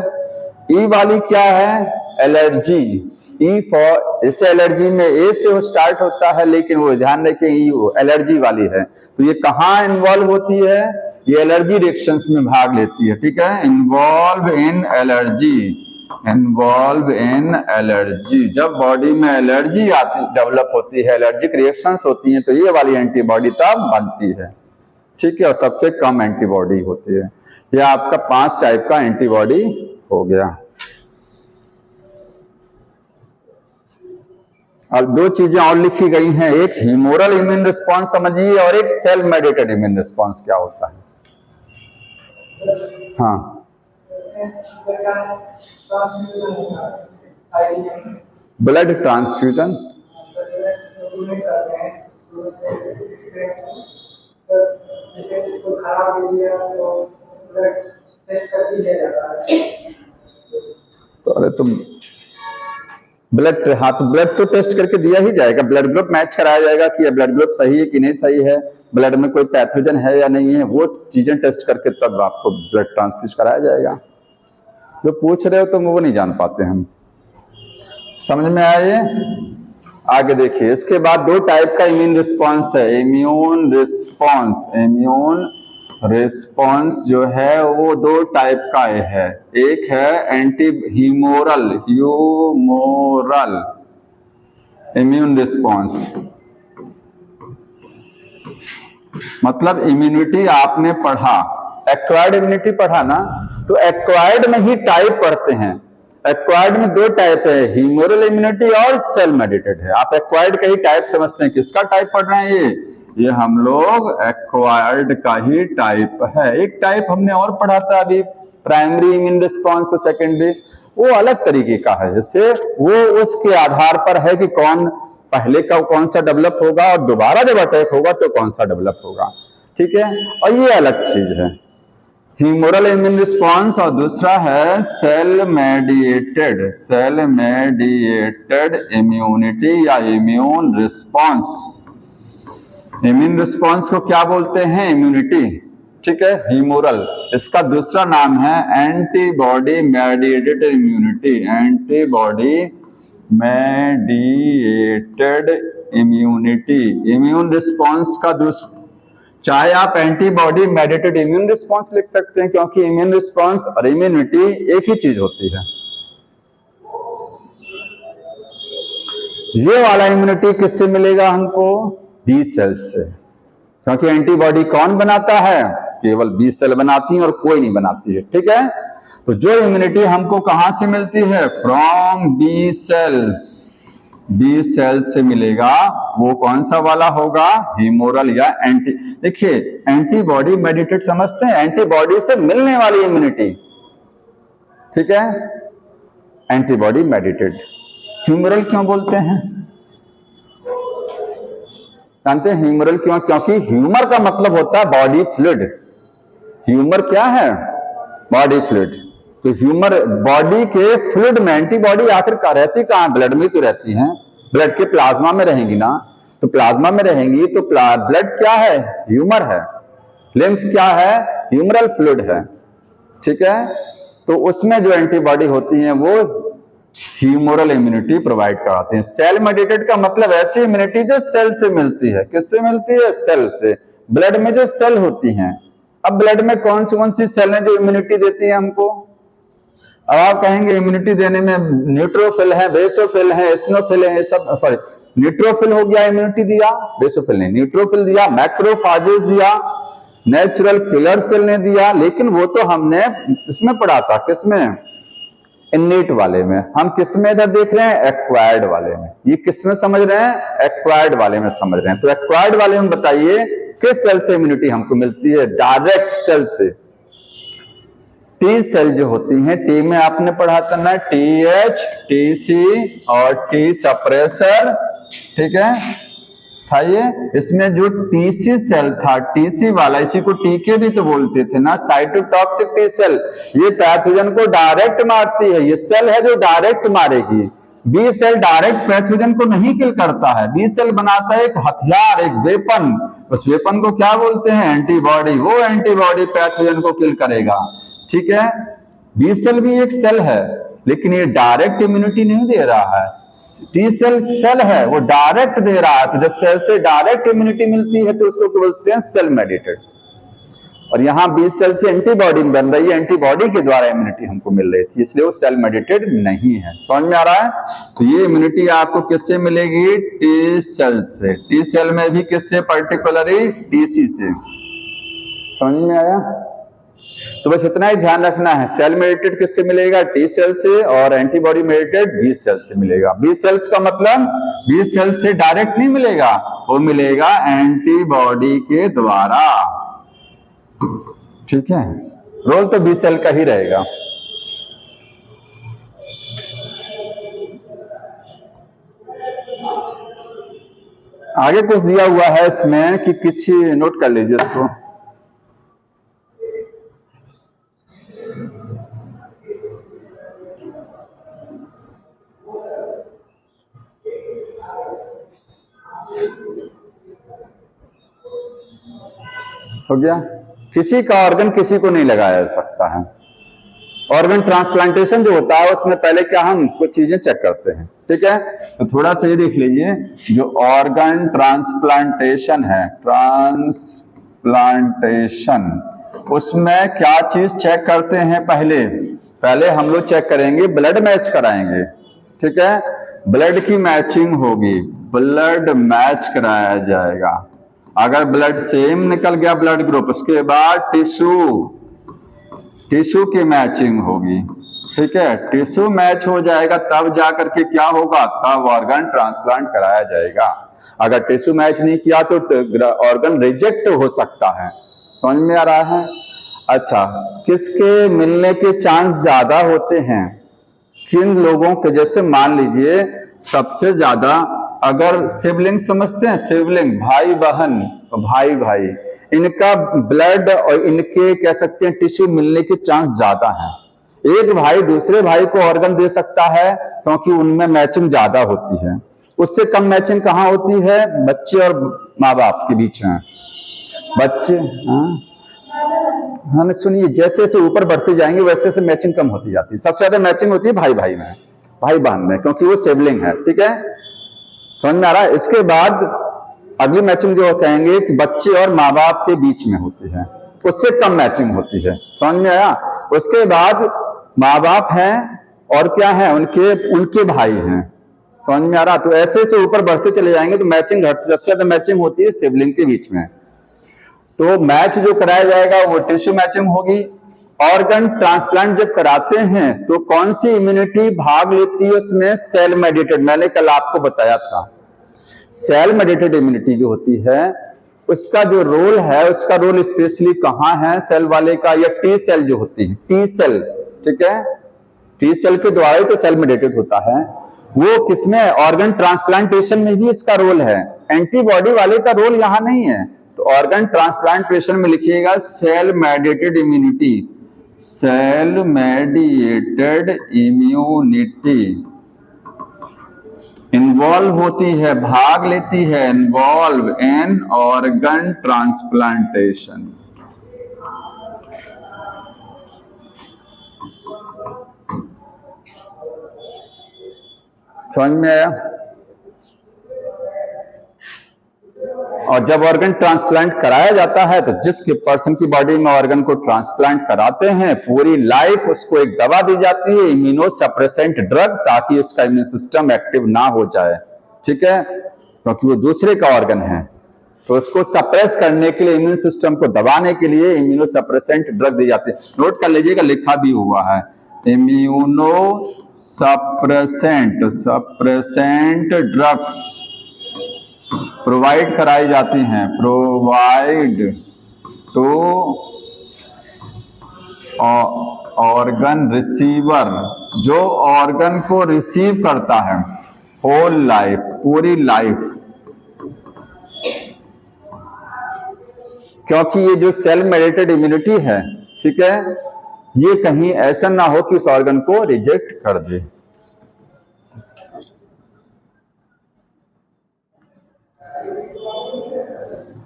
ई वाली क्या है? एलर्जी, ई फॉर, इससे एलर्जी में ए से वो स्टार्ट होता है, लेकिन वो ध्यान रखें ई वो एलर्जी वाली है। तो ये कहाँ इन्वॉल्व होती है? ये एलर्जी रिएक्शंस में भाग लेती है, ठीक है। Involve in allergy, involve in allergy, जब बॉडी में एलर्जी आती, डेवलप होती है, एलर्जिक रिएक्शंस होती हैं, तो ये वाली एंटीबॉडी तब बनती है, ठीक है। और सबसे कम एंटीबॉडी होती है। ये आपका 5 टाइप का एंटीबॉडी हो गया। और 2 चीजें और लिखी गई हैं, एक ह्यूमोरल इम्यून रिस्पॉन्स समझिए, और एक सेल मेडिएटेड इम्यून रिस्पॉन्स क्या होता है। हाँ, ब्लड ट्रांसफ्यूजन, तो अरे तुम ब्लड, हाँ, तो ब्लड तो टेस्ट करके दिया ही जाएगा, ब्लड ग्रुप मैच कराया जाएगा कि ब्लड ग्रुप सही है कि नहीं सही है, ब्लड में कोई पैथोजन है या नहीं है, वो चीजें टेस्ट करके तब आपको ब्लड ट्रांसफ्यूज कराया जाएगा। जो पूछ रहे हो तुम वो नहीं जान पाते हम, समझ में आए? आगे देखिए, इसके बाद 2 टाइप का इम्यून रिस्पॉन्स है, इम्यून रिस्पॉन्स, इम्यून रिस्पॉन्स जो है वो 2 टाइप का है, एक है anti humoral, humoral immune response, मतलब इम्यूनिटी आपने पढ़ा, एक्वायर्ड इम्यूनिटी पढ़ा ना, तो एक्वायर्ड में ही टाइप पढ़ते हैं। एक्वायर्ड में 2 टाइप है, ह्यूमोरल इम्यूनिटी और सेल मेडिएटेड है। आप एक्वायर्ड का ही टाइप समझते हैं, किसका टाइप पढ़ रहे हैं? ये हम लोग एक्वायर्ड का ही टाइप है। एक टाइप हमने और पढ़ा था अभी, प्राइमरी इम्यून रिस्पॉन्स और सेकेंडरी, वो अलग तरीके का है, जैसे वो उसके आधार पर है कि कौन पहले का कौन सा डेवलप होगा और दोबारा जब अटैक होगा तो कौन सा डेवलप होगा, ठीक है। और ये अलग चीज है ह्यूमोरल इम्यून रिस्पॉन्स, और दूसरा है cell mediated, cell mediated immunity या इम्यून रिस्पॉन्स। इम्यून रिस्पॉन्स को क्या बोलते हैं? इम्यूनिटी, ठीक है, ह्यूमोरल। इसका दूसरा नाम है antibody mediated immunity, antibody mediated immunity, immune response का दूसरा, चाहे आप एंटीबॉडी मेडिएटेड इम्यून रिस्पॉन्स लिख सकते हैं, क्योंकि इम्यून रिस्पॉन्स और इम्यूनिटी एक ही चीज होती है। ये वाला इम्यूनिटी किससे मिलेगा हमको? बी सेल से, क्योंकि एंटीबॉडी कौन बनाता है? केवल बी सेल बनाती है और कोई नहीं बनाती है। ठीक है, तो जो इम्यूनिटी हमको कहां से मिलती है? From B cells, B cell से मिलेगा। वो कौन सा वाला होगा? ह्यूमोरल या एंटी, देखिए एंटीबॉडी मेडिएटेड समझते हैं, एंटीबॉडी से मिलने वाली इम्यूनिटी। ठीक है, एंटीबॉडी मेडिएटेड। ह्यूमोरल क्यों बोलते हैं? जानते हैं ह्यूमरल क्यों? क्योंकि ह्यूमर का मतलब होता है बॉडी फ्लूइड। ह्यूमर क्या है? Body fluid. तो ह्यूमर बॉडी के फ्लूइड में एंटीबॉडी आखिर का रहती कहां? ब्लड में तो रहती हैं, ब्लड के प्लाज्मा में रहेंगी ना, तो प्लाज्मा में रहेंगी तो ब्लड क्या है? ह्यूमर है। लिम्फ क्या है? ह्यूमरल फ्लूइड है। ठीक है, तो उसमें जो एंटीबॉडी होती हैं वो ह्यूमोरल इम्यूनिटी प्रोवाइड कराते हैं। सेल मेडिएटेड का मतलब ऐसी इम्यूनिटी जो सेल से मिलती है। किससे मिलती है? सेल से। ब्लड में जो सेल होती हैं, अब ब्लड में कौन सी सेल है जो इम्यूनिटी देती है हमको? अब आप कहेंगे इम्यूनिटी देने में न्यूट्रोफिल है, बेसोफिल है, एसिनोफिल है, सब सॉरी, न्यूट्रोफिल हो गया इम्यूनिटी दिया, बेसोफिल ने न्यूट्रोफिल दिया, मैक्रोफाजेस दिया, नेचुरल किलर सेल ने दिया। लेकिन वो तो हमने इसमें पढ़ा था, किसमें? इन्नेट वाले में। हम किसमें इधर देख रहे हैं? एक्वायर्ड वाले में। ये किसमें समझ रहे हैं? एक्वायर्ड वाले में समझ रहे हैं। तो एक्वायर्ड वाले में बताइए किस सेल से इम्यूनिटी हमको मिलती है? डायरेक्ट सेल से। टी सेल जो होती हैं, टी में आपने पढ़ा था ना, TH, TC और टी सप्रेसर। ठीक है, था ये। इसमें जो टीसी सेल था, टीसी वाला, इसी को टीके भी तो बोलते थे ना, साइटोटॉक्सिक टी सेल, ये पैथोजन को डायरेक्ट मारती है। ये सेल है जो डायरेक्ट मारेगी। बी सेल डायरेक्ट पैथोजन को नहीं किल करता है। बी सेल बनाता है एक हथियार, एक वेपन। उस वेपन को क्या बोलते हैं? एंटीबॉडी। वो एंटीबॉडी पैथोजन को किल करेगा। ठीक है, बी सेल भी एक सेल है, लेकिन ये डायरेक्ट इम्यूनिटी नहीं दे रहा है। टी सेल है, वो डायरेक्ट दे रहा है। तो जब सेल से डायरेक्ट इम्यूनिटी मिलती है तो उसको बोलते हैं सेल मेडिएटेड। और यहां बी सेल से एंटीबॉडी बन रही है, एंटीबॉडी के द्वारा इम्यूनिटी हमको मिल रही थी, इसलिए वो सेल मेडिएटेड नहीं है। समझ में आ रहा है? तो ये इम्यूनिटी आपको किससे मिलेगी? टी सेल से। टी सेल में भी किससे? पर्टिकुलरली टीसी से। समझ में आया? तो बस इतना ही ध्यान रखना है, सेल मेडिएटेड किससे मिलेगा? टी सेल से, और एंटीबॉडी मेडिएटेड बी सेल से मिलेगा। बी सेल्स का मतलब बी सेल से डायरेक्ट नहीं मिलेगा, वो मिलेगा एंटीबॉडी के द्वारा। ठीक है, रोल तो बी सेल का ही रहेगा। आगे कुछ दिया हुआ है इसमें कि किसी, नोट कर लीजिए इसको। हो गया? किसी का ऑर्गन किसी को नहीं लगाया जा सकता है। ऑर्गन ट्रांसप्लांटेशन जो होता है उसमें पहले क्या हम कुछ चीजें चेक करते हैं। ठीक है, तो थोड़ा सा ये देख लीजिए, जो ऑर्गन ट्रांसप्लांटेशन है, ट्रांसप्लांटेशन, उसमें क्या चीज चेक करते हैं? पहले हम लोग चेक करेंगे, ब्लड मैच कराएंगे। ठीक है, ब्लड की मैचिंग होगी, ब्लड मैच कराया जाएगा। अगर ब्लड सेम निकल गया ब्लड ग्रुप, उसके बाद टिश्यू की मैचिंग होगी। ठीक है, टिश्यू मैच हो जाएगा तब जाकर के क्या होगा? तब ऑर्गन ट्रांसप्लांट कराया जाएगा। अगर टिश्यू मैच नहीं किया तो ऑर्गन रिजेक्ट हो सकता है। समझ में आ रहा है? अच्छा, किसके मिलने के चांस ज्यादा होते हैं? किन लोगों के? जैसे मान लीजिए सबसे ज्यादा, अगर सिबलिंग समझते हैं, सिबलिंग, भाई बहन, भाई भाई, इनका ब्लड और इनके कह सकते हैं टिश्यू मिलने के चांस ज्यादा हैं। एक भाई दूसरे भाई को ऑर्गन दे सकता है क्योंकि उनमें मैचिंग ज्यादा होती है। उससे कम मैचिंग कहां होती है? बच्चे और माँ बाप के बीच में। बच्चे, हाँ सुनिए, जैसे जैसे ऊपर बढ़ते जाएंगे वैसे वैसे मैचिंग कम होती जाती है। सबसे ज्यादा मैचिंग होती है भाई भाई में, भाई बहन में, क्योंकि वो सिबलिंग है। ठीक है, समझ में आ रहा है। इसके बाद अगली मैचिंग जो कहेंगे कि बच्चे और माँ बाप के बीच में होती है, उससे कम मैचिंग होती है। समझ में आया। उसके बाद माँ बाप हैं और क्या है, उनके उनके भाई हैं। समझ में आ रहा। तो ऐसे से ऊपर बढ़ते चले जाएंगे तो मैचिंग घटती, सबसे ज्यादा मैचिंग होती है सिबलिंग के बीच में। तो मैच जो कराया जाएगा वो टिश्यू मैचिंग होगी। ऑर्गन ट्रांसप्लांट जब कराते हैं तो कौन सी इम्यूनिटी भाग लेती है उसमें? Cell mediated. मैंने कल आपको बताया था, सेल मेडिएटेड इम्यूनिटी जो होती है उसका जो रोल है, उसका रोल स्पेशली कहां है सेल वाले का? या टी सेल जो होती है, टी सेल। ठीक है, टी सेल के द्वारा ही तो सेल मेडिएटेड होता है। वो किसमें? ऑर्गन ट्रांसप्लांटेशन में भी इसका रोल है। एंटीबॉडी वाले का रोल यहां नहीं है। तो ऑर्गन ट्रांसप्लांटेशन में लिखिएगा cell mediated immunity, cell mediated immunity involve होती है, भाग लेती है, इन्वॉल्व इन ऑर्गन ट्रांसप्लांटेशन। समझ में आया। और जब ऑर्गन ट्रांसप्लांट कराया जाता है तो जिसके पर्सन की बॉडी में ऑर्गन को ट्रांसप्लांट कराते हैं, पूरी लाइफ उसको एक दवा दी जाती है, इम्यूनो सप्रेसेंट ड्रग, ताकि उसका इम्यून सिस्टम एक्टिव ना हो जाए। ठीक है, क्योंकि वो दूसरे का ऑर्गन है, तो उसको सप्रेस करने के लिए, इम्यून सिस्टम को दबाने के लिए इम्यूनो सप्रेसेंट ड्रग दी जाती है। नोट कर लीजिएगा, लिखा भी हुआ है, इम्यूनो सप्रेसेंट ड्रग्स प्रोवाइड कराई जाती हैं, प्रोवाइड टू ऑर्गन रिसीवर, जो ऑर्गन को रिसीव करता है, होल लाइफ, पूरी लाइफ। क्योंकि ये जो सेल मेडिएटेड इम्यूनिटी है, ठीक है, ये कहीं ऐसा ना हो कि उस ऑर्गन को रिजेक्ट कर दे।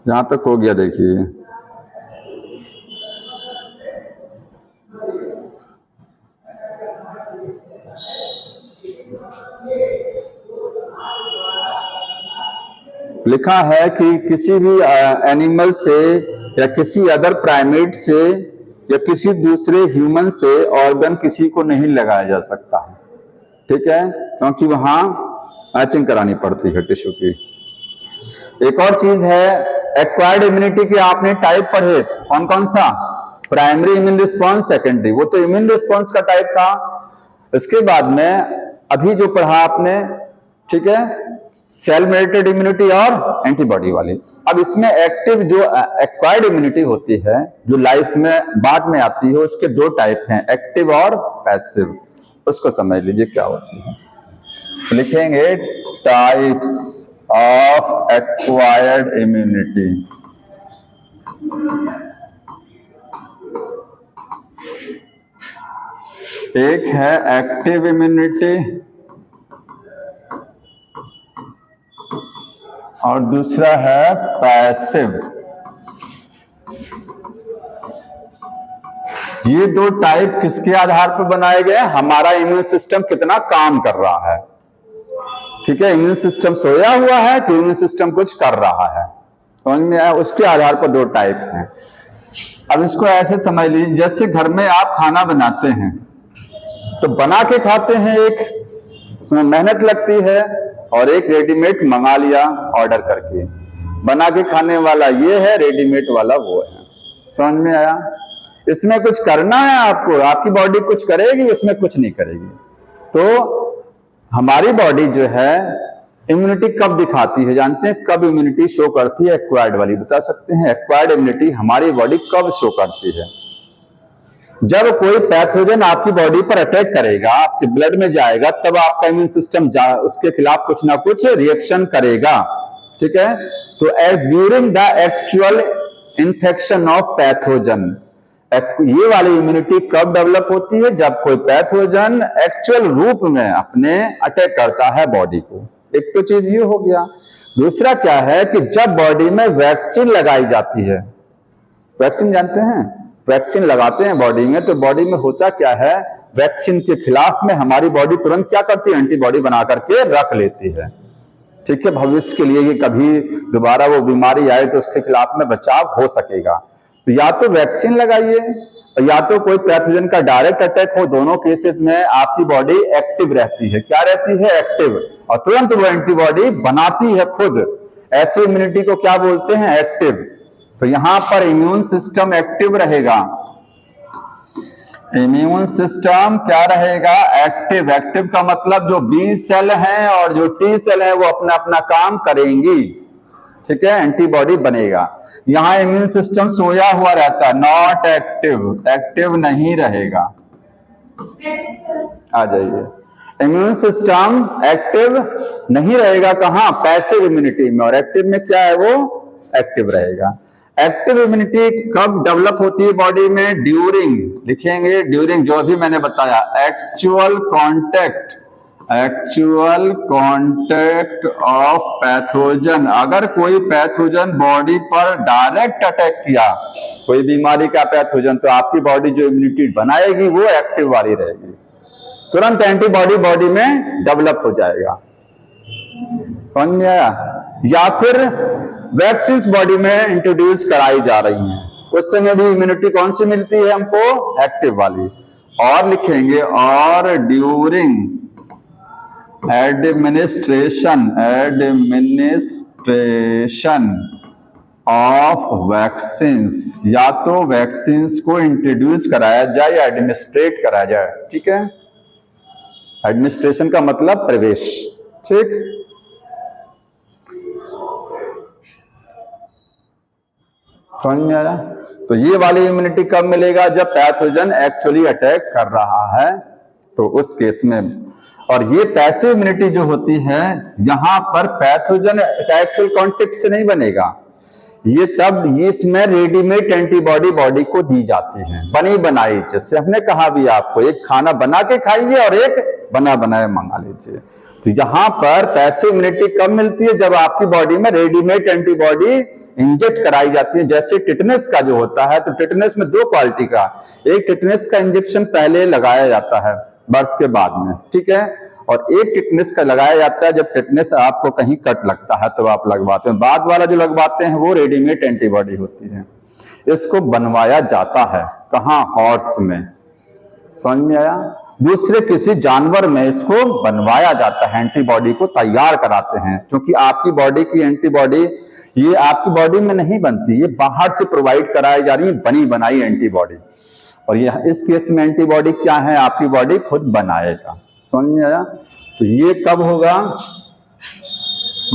जहां तक हो गया देखिए, लिखा है कि किसी भी एनिमल से या किसी अदर प्राइमेट से या किसी दूसरे ह्यूमन से ऑर्गन किसी को नहीं लगाया जा सकता है। ठीक है, क्योंकि वहां मैचिंग करानी पड़ती है टिश्यू की। एक और चीज है, एक्वायर्ड इम्यूनिटी के आपने टाइप पढ़े, कौन कौन सा? प्राइमरी इम्यून रिस्पॉन्स, सेकेंडरी, वो तो इम्यून रिस्पॉन्स का टाइप था। इसके बाद में अभी जो पढ़ा आपने, ठीक है, सेल मेडिएटेड इम्यूनिटी और एंटीबॉडी वाली। अब इसमें एक्टिव जो एक्वायर्ड इम्यूनिटी होती है, जो लाइफ में बाद में आती है, उसके दो टाइप हैं, एक्टिव और पैसिव। उसको समझ लीजिए क्या होती है। लिखेंगे टाइप्स ऑफ एक्वायर्ड इम्यूनिटी। एक है एक्टिव इम्यूनिटी और दूसरा है पैसिव। ये दो टाइप किसके आधार पर बनाए गए? हमारा इम्यून सिस्टम कितना काम कर रहा है। ठीक है, इम्यून सिस्टम सोया हुआ है कि इम्यून सिस्टम कुछ कर रहा है, समझ में आया? उसके आधार पर दो टाइप हैं। अब इसको ऐसे समझ लीजिए, जैसे घर में आप खाना बनाते हैं तो बना के खाते हैं, एक उसमें मेहनत लगती है, और एक रेडीमेड मंगा लिया ऑर्डर करके। बना के खाने वाला ये है, रेडीमेड वाला वो है। समझ में आया? इसमें कुछ करना है आपको, आपकी बॉडी कुछ करेगी, इसमें कुछ नहीं करेगी। तो हमारी बॉडी जो है इम्यूनिटी कब दिखाती है, जानते हैं? कब इम्यूनिटी शो करती है? एक्वायर्ड वाली बता सकते हैं? एक्वायर्ड इम्यूनिटी हमारी बॉडी कब शो करती है? जब कोई पैथोजन आपकी बॉडी पर अटैक करेगा, आपके ब्लड में जाएगा, तब आपका इम्यून सिस्टम उसके खिलाफ कुछ ना कुछ रिएक्शन करेगा। ठीक है, तो during the actual infection of pathogen, ये वाली इम्यूनिटी कब डेवलप होती है? जब कोई पैथोजन एक्चुअल रूप में अपने अटैक करता है बॉडी को। एक तो चीज ये हो गया। दूसरा क्या है कि जब बॉडी में वैक्सीन लगाई जाती है, वैक्सीन जानते हैं? वैक्सीन लगाते हैं बॉडी में, तो बॉडी में होता क्या है, वैक्सीन के खिलाफ में हमारी बॉडी तुरंत क्या करती है, एंटीबॉडी बना करके रख लेती है। ठीक है, भविष्य के लिए कि कभी दोबारा वो बीमारी आए तो उसके खिलाफ में बचाव हो सकेगा। तो या तो वैक्सीन लगाइए या तो कोई पैथोजन का डायरेक्ट अटैक हो, दोनों केसेस में आपकी बॉडी एक्टिव रहती है। क्या रहती है? एक्टिव, और तुरंत वो एंटीबॉडी बनाती है खुद। ऐसी इम्यूनिटी को क्या बोलते हैं? एक्टिव। तो यहां पर इम्यून सिस्टम एक्टिव रहेगा। इम्यून सिस्टम क्या रहेगा? एक्टिव। एक्टिव का मतलब जो बी सेल हैं और जो टी सेल है वो अपना अपना काम करेंगी। ठीक है, एंटीबॉडी बनेगा। यहां इम्यून सिस्टम सोया हुआ रहता है, नॉट एक्टिव, एक्टिव नहीं रहेगा। आ जाइए, इम्यून सिस्टम एक्टिव नहीं रहेगा। कहां? पैसिव इम्यूनिटी में। और एक्टिव में क्या है? वो एक्टिव रहेगा। एक्टिव इम्यूनिटी कब डेवलप होती है बॉडी में? ड्यूरिंग, लिखेंगे ड्यूरिंग, जो भी मैंने बताया, एक्चुअल कॉन्टेक्ट ऑफ पैथोजन। अगर कोई पैथोजन बॉडी पर डायरेक्ट अटैक किया, कोई बीमारी का पैथोजन, तो आपकी बॉडी जो इम्यूनिटी बनाएगी वो एक्टिव वाली रहेगी, तुरंत एंटीबॉडी बॉडी में डेवलप हो जाएगा। समझ में आया? या फिर वैक्सीन बॉडी में इंट्रोड्यूस कराई जा रही हैं, उस समय भी इम्यूनिटी कौन सी मिलती है हमको? एक्टिव वाली। और लिखेंगे और ड्यूरिंग एडमिनिस्ट्रेशन ऑफ वैक्सीन्स, या तो वैक्सीन्स को इंट्रोड्यूस कराया जाए या एडमिनिस्ट्रेट कराया जाए। ठीक है, एडमिनिस्ट्रेशन का मतलब प्रवेश। ठीक, समझ में आया? तो ये वाली इम्यूनिटी कब मिलेगा? जब पैथोजन एक्चुअली अटैक कर रहा है, तो उस केस में। और ये पैसिव इम्यूनिटी जो होती है, यहां पर पैथोजन एक्चुअल कॉन्टेक्ट से नहीं बनेगा, ये तब इसमें रेडीमेड एंटीबॉडी बॉडी को दी जाती है, बनी बनाई। जैसे हमने कहा भी आपको, एक खाना बना के खाइए और एक बना बनाया मंगा लीजिए। तो यहां पर पैसिव इम्यूनिटी कब मिलती है? जब आपकी बॉडी में रेडीमेड एंटीबॉडी इंजेक्ट कराई जाती है। जैसे टिटनेस का जो होता है, तो टिटनेस में दो क्वालिटी का, एक टिटनेस का इंजेक्शन पहले लगाया जाता है बर्थ के बाद में, ठीक है, और एक टिटनेस का लगाया जाता है जब टिटनेस आपको कहीं कट लगता है तो आप लगवाते हैं। बाद वाला जो लगवाते हैं वो रेडीमेड एंटीबॉडी होती है। इसको बनवाया जाता है कहां? हॉर्स में। समझ में आया? दूसरे किसी जानवर में इसको बनवाया जाता है, एंटीबॉडी को तैयार कराते हैं। क्योंकि आपकी बॉडी की एंटीबॉडी ये आपकी बॉडी में नहीं बनती, ये बाहर से प्रोवाइड कराई जा रही है, बनी बनाई एंटीबॉडी। और ये इस केस में एंटीबॉडी क्या है? आपकी बॉडी खुद बनाएगा। समझ में आया? तो ये कब होगा?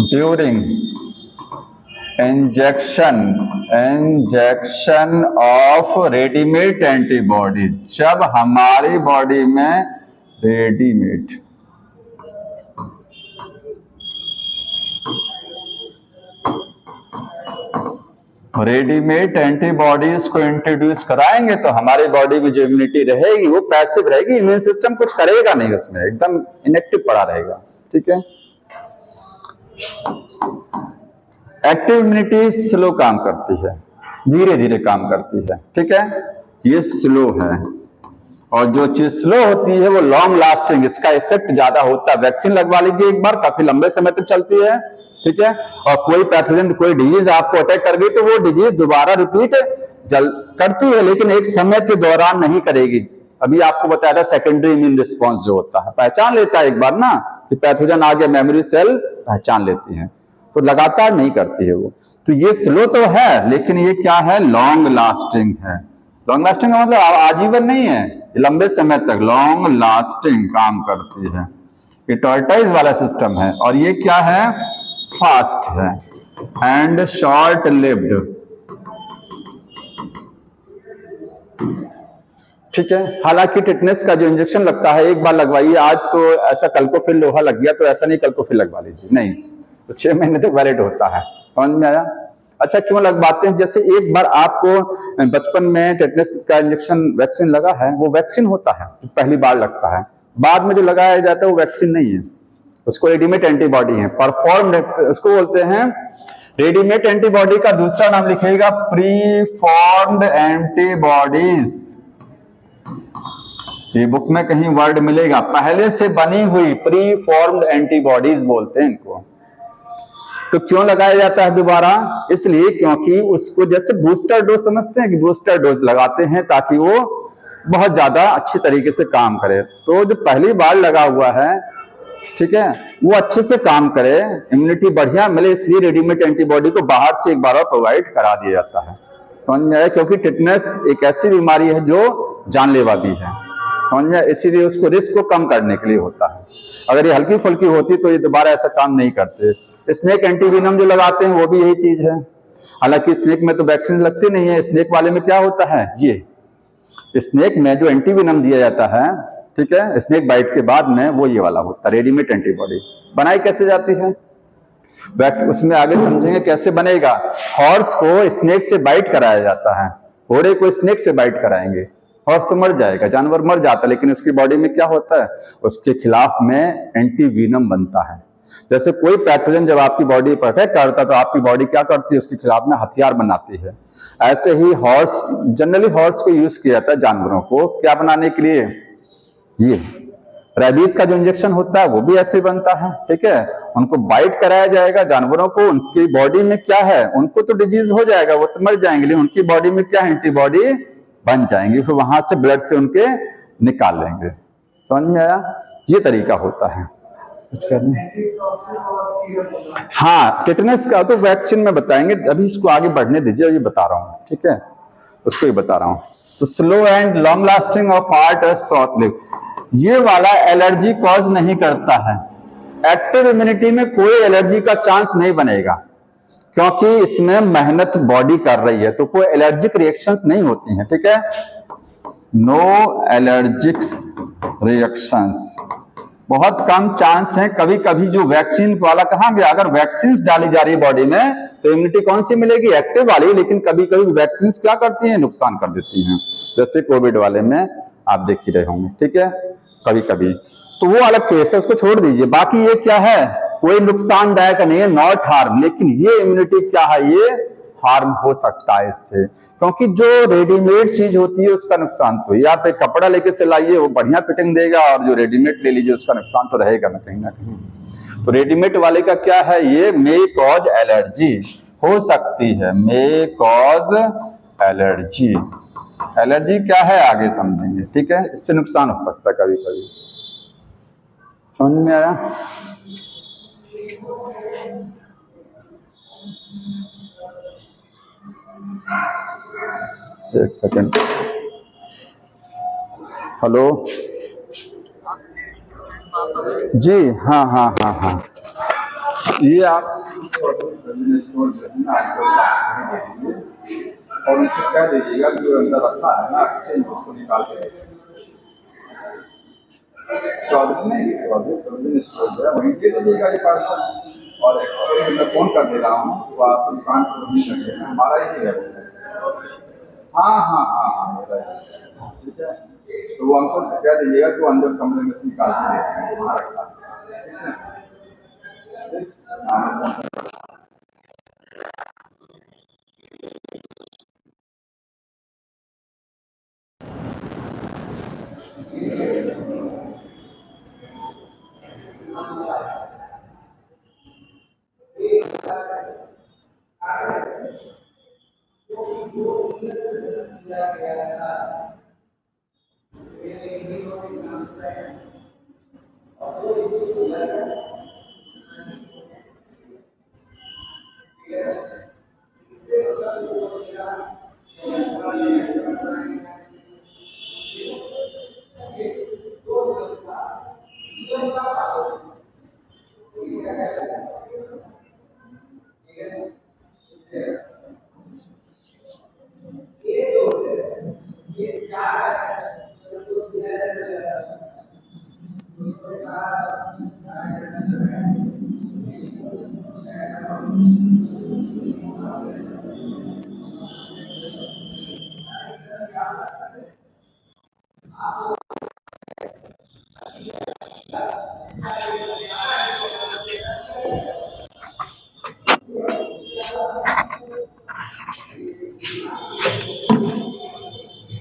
During injection of readymade antibody, जब हमारी बॉडी में रेडीमेड एंटीबॉडीज को इंट्रोड्यूस कराएंगे तो हमारी बॉडी में जो इम्यूनिटी रहेगी वो पैसिव रहेगी, इम्यून सिस्टम कुछ करेगा नहीं, उसमें एकदम इनएक्टिव पड़ा रहेगा। ठीक है, एक्टिव इम्यूनिटी स्लो काम करती है, धीरे धीरे काम करती है। ठीक है, ये स्लो है, और जो चीज स्लो होती है वो लॉन्ग लास्टिंग, इसका इफेक्ट ज्यादा होता है। वैक्सीन लगवा लीजिए एक बार, काफी लंबे समय तक चलती है। ठीक है, और कोई पैथोजन कोई डिजीज आपको अटैक कर गई तो वो डिजीज दोबारा रिपीट करती है, लेकिन एक समय के दौरान नहीं करेगी। अभी आपको बताया था सेकेंडरी इम्यून रिस्पॉन्स जो होता है, पहचान लेता है एक बार ना कि पैथोजन आ गया, मेमोरी सेल पहचान लेती है, तो लगातार नहीं करती है वो। तो ये स्लो तो है, लेकिन ये क्या है? लॉन्ग लास्टिंग है। लॉन्ग लास्टिंग का मतलब आजीवन नहीं है, लंबे समय तक लॉन्ग लास्टिंग काम करती है। ये टॉर्टोइज वाला सिस्टम है, और ये क्या है? फास्ट है एंड शॉर्ट लिव्ड। ठीक है, हालांकि टिटनेस का जो इंजेक्शन लगता है एक बार लगवाइए, आज तो ऐसा कल को फिर लोहा लग गया तो ऐसा नहीं कल को फिर लगवा लीजिए, नहीं, तो 6 महीने तक वैलिड होता है। समझ में आया? अच्छा, क्यों लगवाते हैं? जैसे एक बार आपको बचपन में टेटनस का इंजेक्शन वैक्सीन लगा है, वो वैक्सीन होता है जो पहली बार लगता है, बाद में जो लगाया जाता है वो वैक्सीन नहीं है, उसको रेडीमेड एंटीबॉडी है, परफॉर्म्ड, उसको बोलते हैं रेडीमेड एंटीबॉडी। का दूसरा नाम लिखिएगा प्री फॉर्म्ड एंटीबॉडीज। ये बुक में कहीं वर्ड मिलेगा, पहले से बनी हुई प्री फॉर्म्ड एंटीबॉडीज बोलते हैं इनको। तो क्यों लगाया जाता है दोबारा? इसलिए क्योंकि उसको जैसे बूस्टर डोज समझते हैं कि बूस्टर डोज लगाते हैं ताकि वो बहुत ज्यादा अच्छी तरीके से काम करे। तो जो पहली बार लगा हुआ है, ठीक है, वो अच्छे से काम करे, इम्यूनिटी बढ़िया मिले, इसलिए रेडीमेड एंटीबॉडी को बाहर से एक बार और प्रोवाइड करा दिया जाता है। समझ में आया? क्योंकि टिटनेस एक ऐसी बीमारी है जो जानलेवा भी है, समझ में? इसीलिए उसको रिस्क को कम करने के लिए होता है। अगर ये हल्की फुल्की होती तो ये दोबारा ऐसा काम नहीं करते। स्नेक एंटीवीनम जो लगाते हैं वो भी यही चीज है। हालांकि स्नेक में तो वैक्सीन लगती नहीं है। स्नेक वाले में क्या होता है, ये स्नेक में जो एंटीवीनम दिया जाता है, ठीक है, स्नेक बाइट के बाद में, वो ये वाला होता है रेडीमेड एंटीबॉडी। बनाई कैसे जाती है वैक्सीन, उसमें आगे समझेंगे कैसे बनेगा। हॉर्स को स्नेक से बाइट कराया जाता है, घोड़े को स्नेक से बाइट कराएंगे, हॉर्स तो मर जाएगा, जानवर मर जाता है, लेकिन उसकी बॉडी में क्या होता है, उसके खिलाफ में एंटीवीनम बनता है। जैसे कोई पैथोजन जब आपकी बॉडी पर अटैक करता है तो आपकी बॉडी क्या करती है, उसके खिलाफ में हथियार बनाती है। ऐसे ही हॉर्स, जनरली हॉर्स को यूज किया जाता है जानवरों को क्या बनाने के लिए, ये रेबीज का जो इंजेक्शन होता है वो भी ऐसे बनता है, ठीक है। उनको बाइट कराया जाएगा जानवरों को, उनकी बॉडी में क्या है, उनको तो डिजीज हो जाएगा, वो तो मर जाएंगे, लेकिन उनकी बॉडी में क्या एंटीबॉडी बन जाएंगी, फिर वहां से ब्लड से उनके निकाल लेंगे। समझ में आया? ये तरीका होता है कुछ करने। हाँ, टिटनेस का तो वैक्सीन में बताएंगे, अभी इसको आगे बढ़ने दीजिए, ये बता रहा हूँ, ठीक है, उसको ही बता रहा हूँ। तो slow and long lasting of heart and short live, ये वाला एलर्जी कॉज नहीं करता है। एक्टिव इम्यूनिटी में कोई एलर्जी का चांस नहीं बनेगा, क्योंकि इसमें मेहनत बॉडी कर रही है, तो कोई एलर्जिक रिएक्शंस नहीं होती हैं, ठीक है। नो एलर्जिक रिएक्शंस, बहुत कम चांस है। कभी कभी जो वैक्सीन वाला कहा गया, अगर वैक्सीन डाली जा रही है बॉडी में तो इम्यूनिटी कौन सी मिलेगी, एक्टिव वाली, लेकिन कभी कभी वैक्सीन क्या करती हैं, नुकसान कर देती हैं, जैसे कोविड वाले में आप देख ही रहे होंगे, ठीक है, कभी कभी। तो वो अलग केस है, उसको छोड़ दीजिए। बाकी ये क्या है, कोई नुकसानदायक नहीं है, नॉट हार्म, लेकिन ये इम्यूनिटी क्या है, ये हार्म हो सकता है इससे, क्योंकि जो रेडीमेड चीज होती है उसका नुकसान तो, या आप एक कपड़ा लेके सिलाइए वो बढ़िया फिटिंग देगा, और जो रेडीमेड ले लीजिए उसका नुकसान तो रहेगा ना कहीं। तो रेडीमेड वाले का क्या है, ये मे कॉज एलर्जी हो सकती है, मे कॉज एलर्जी। एलर्जी क्या है आगे समझेंगे, ठीक है, इससे नुकसान हो सकता है कभी कभी। समझ में आया? एक सेकंड, हेलो जी, हाँ हाँ हाँ हाँ, ये आप और उनसे कह दीजिएगा कि जो अंदर रखा है ना एक्सचेंज, उसको निकाल के 14 स्टोर है, वहीं दे दीजिएगा ये पार्सल, और एक्सचेंज मैं फोन कर दे रहा हूँ, तो आप दुकान पर नहीं लगे, हमारा ही है। हाँ हाँ हाँ हाँ, ठीक है, तो वो अंकल से कह दीजिएगा कि वो अंदर कमरे में से निकाल के वहाँ रखा है।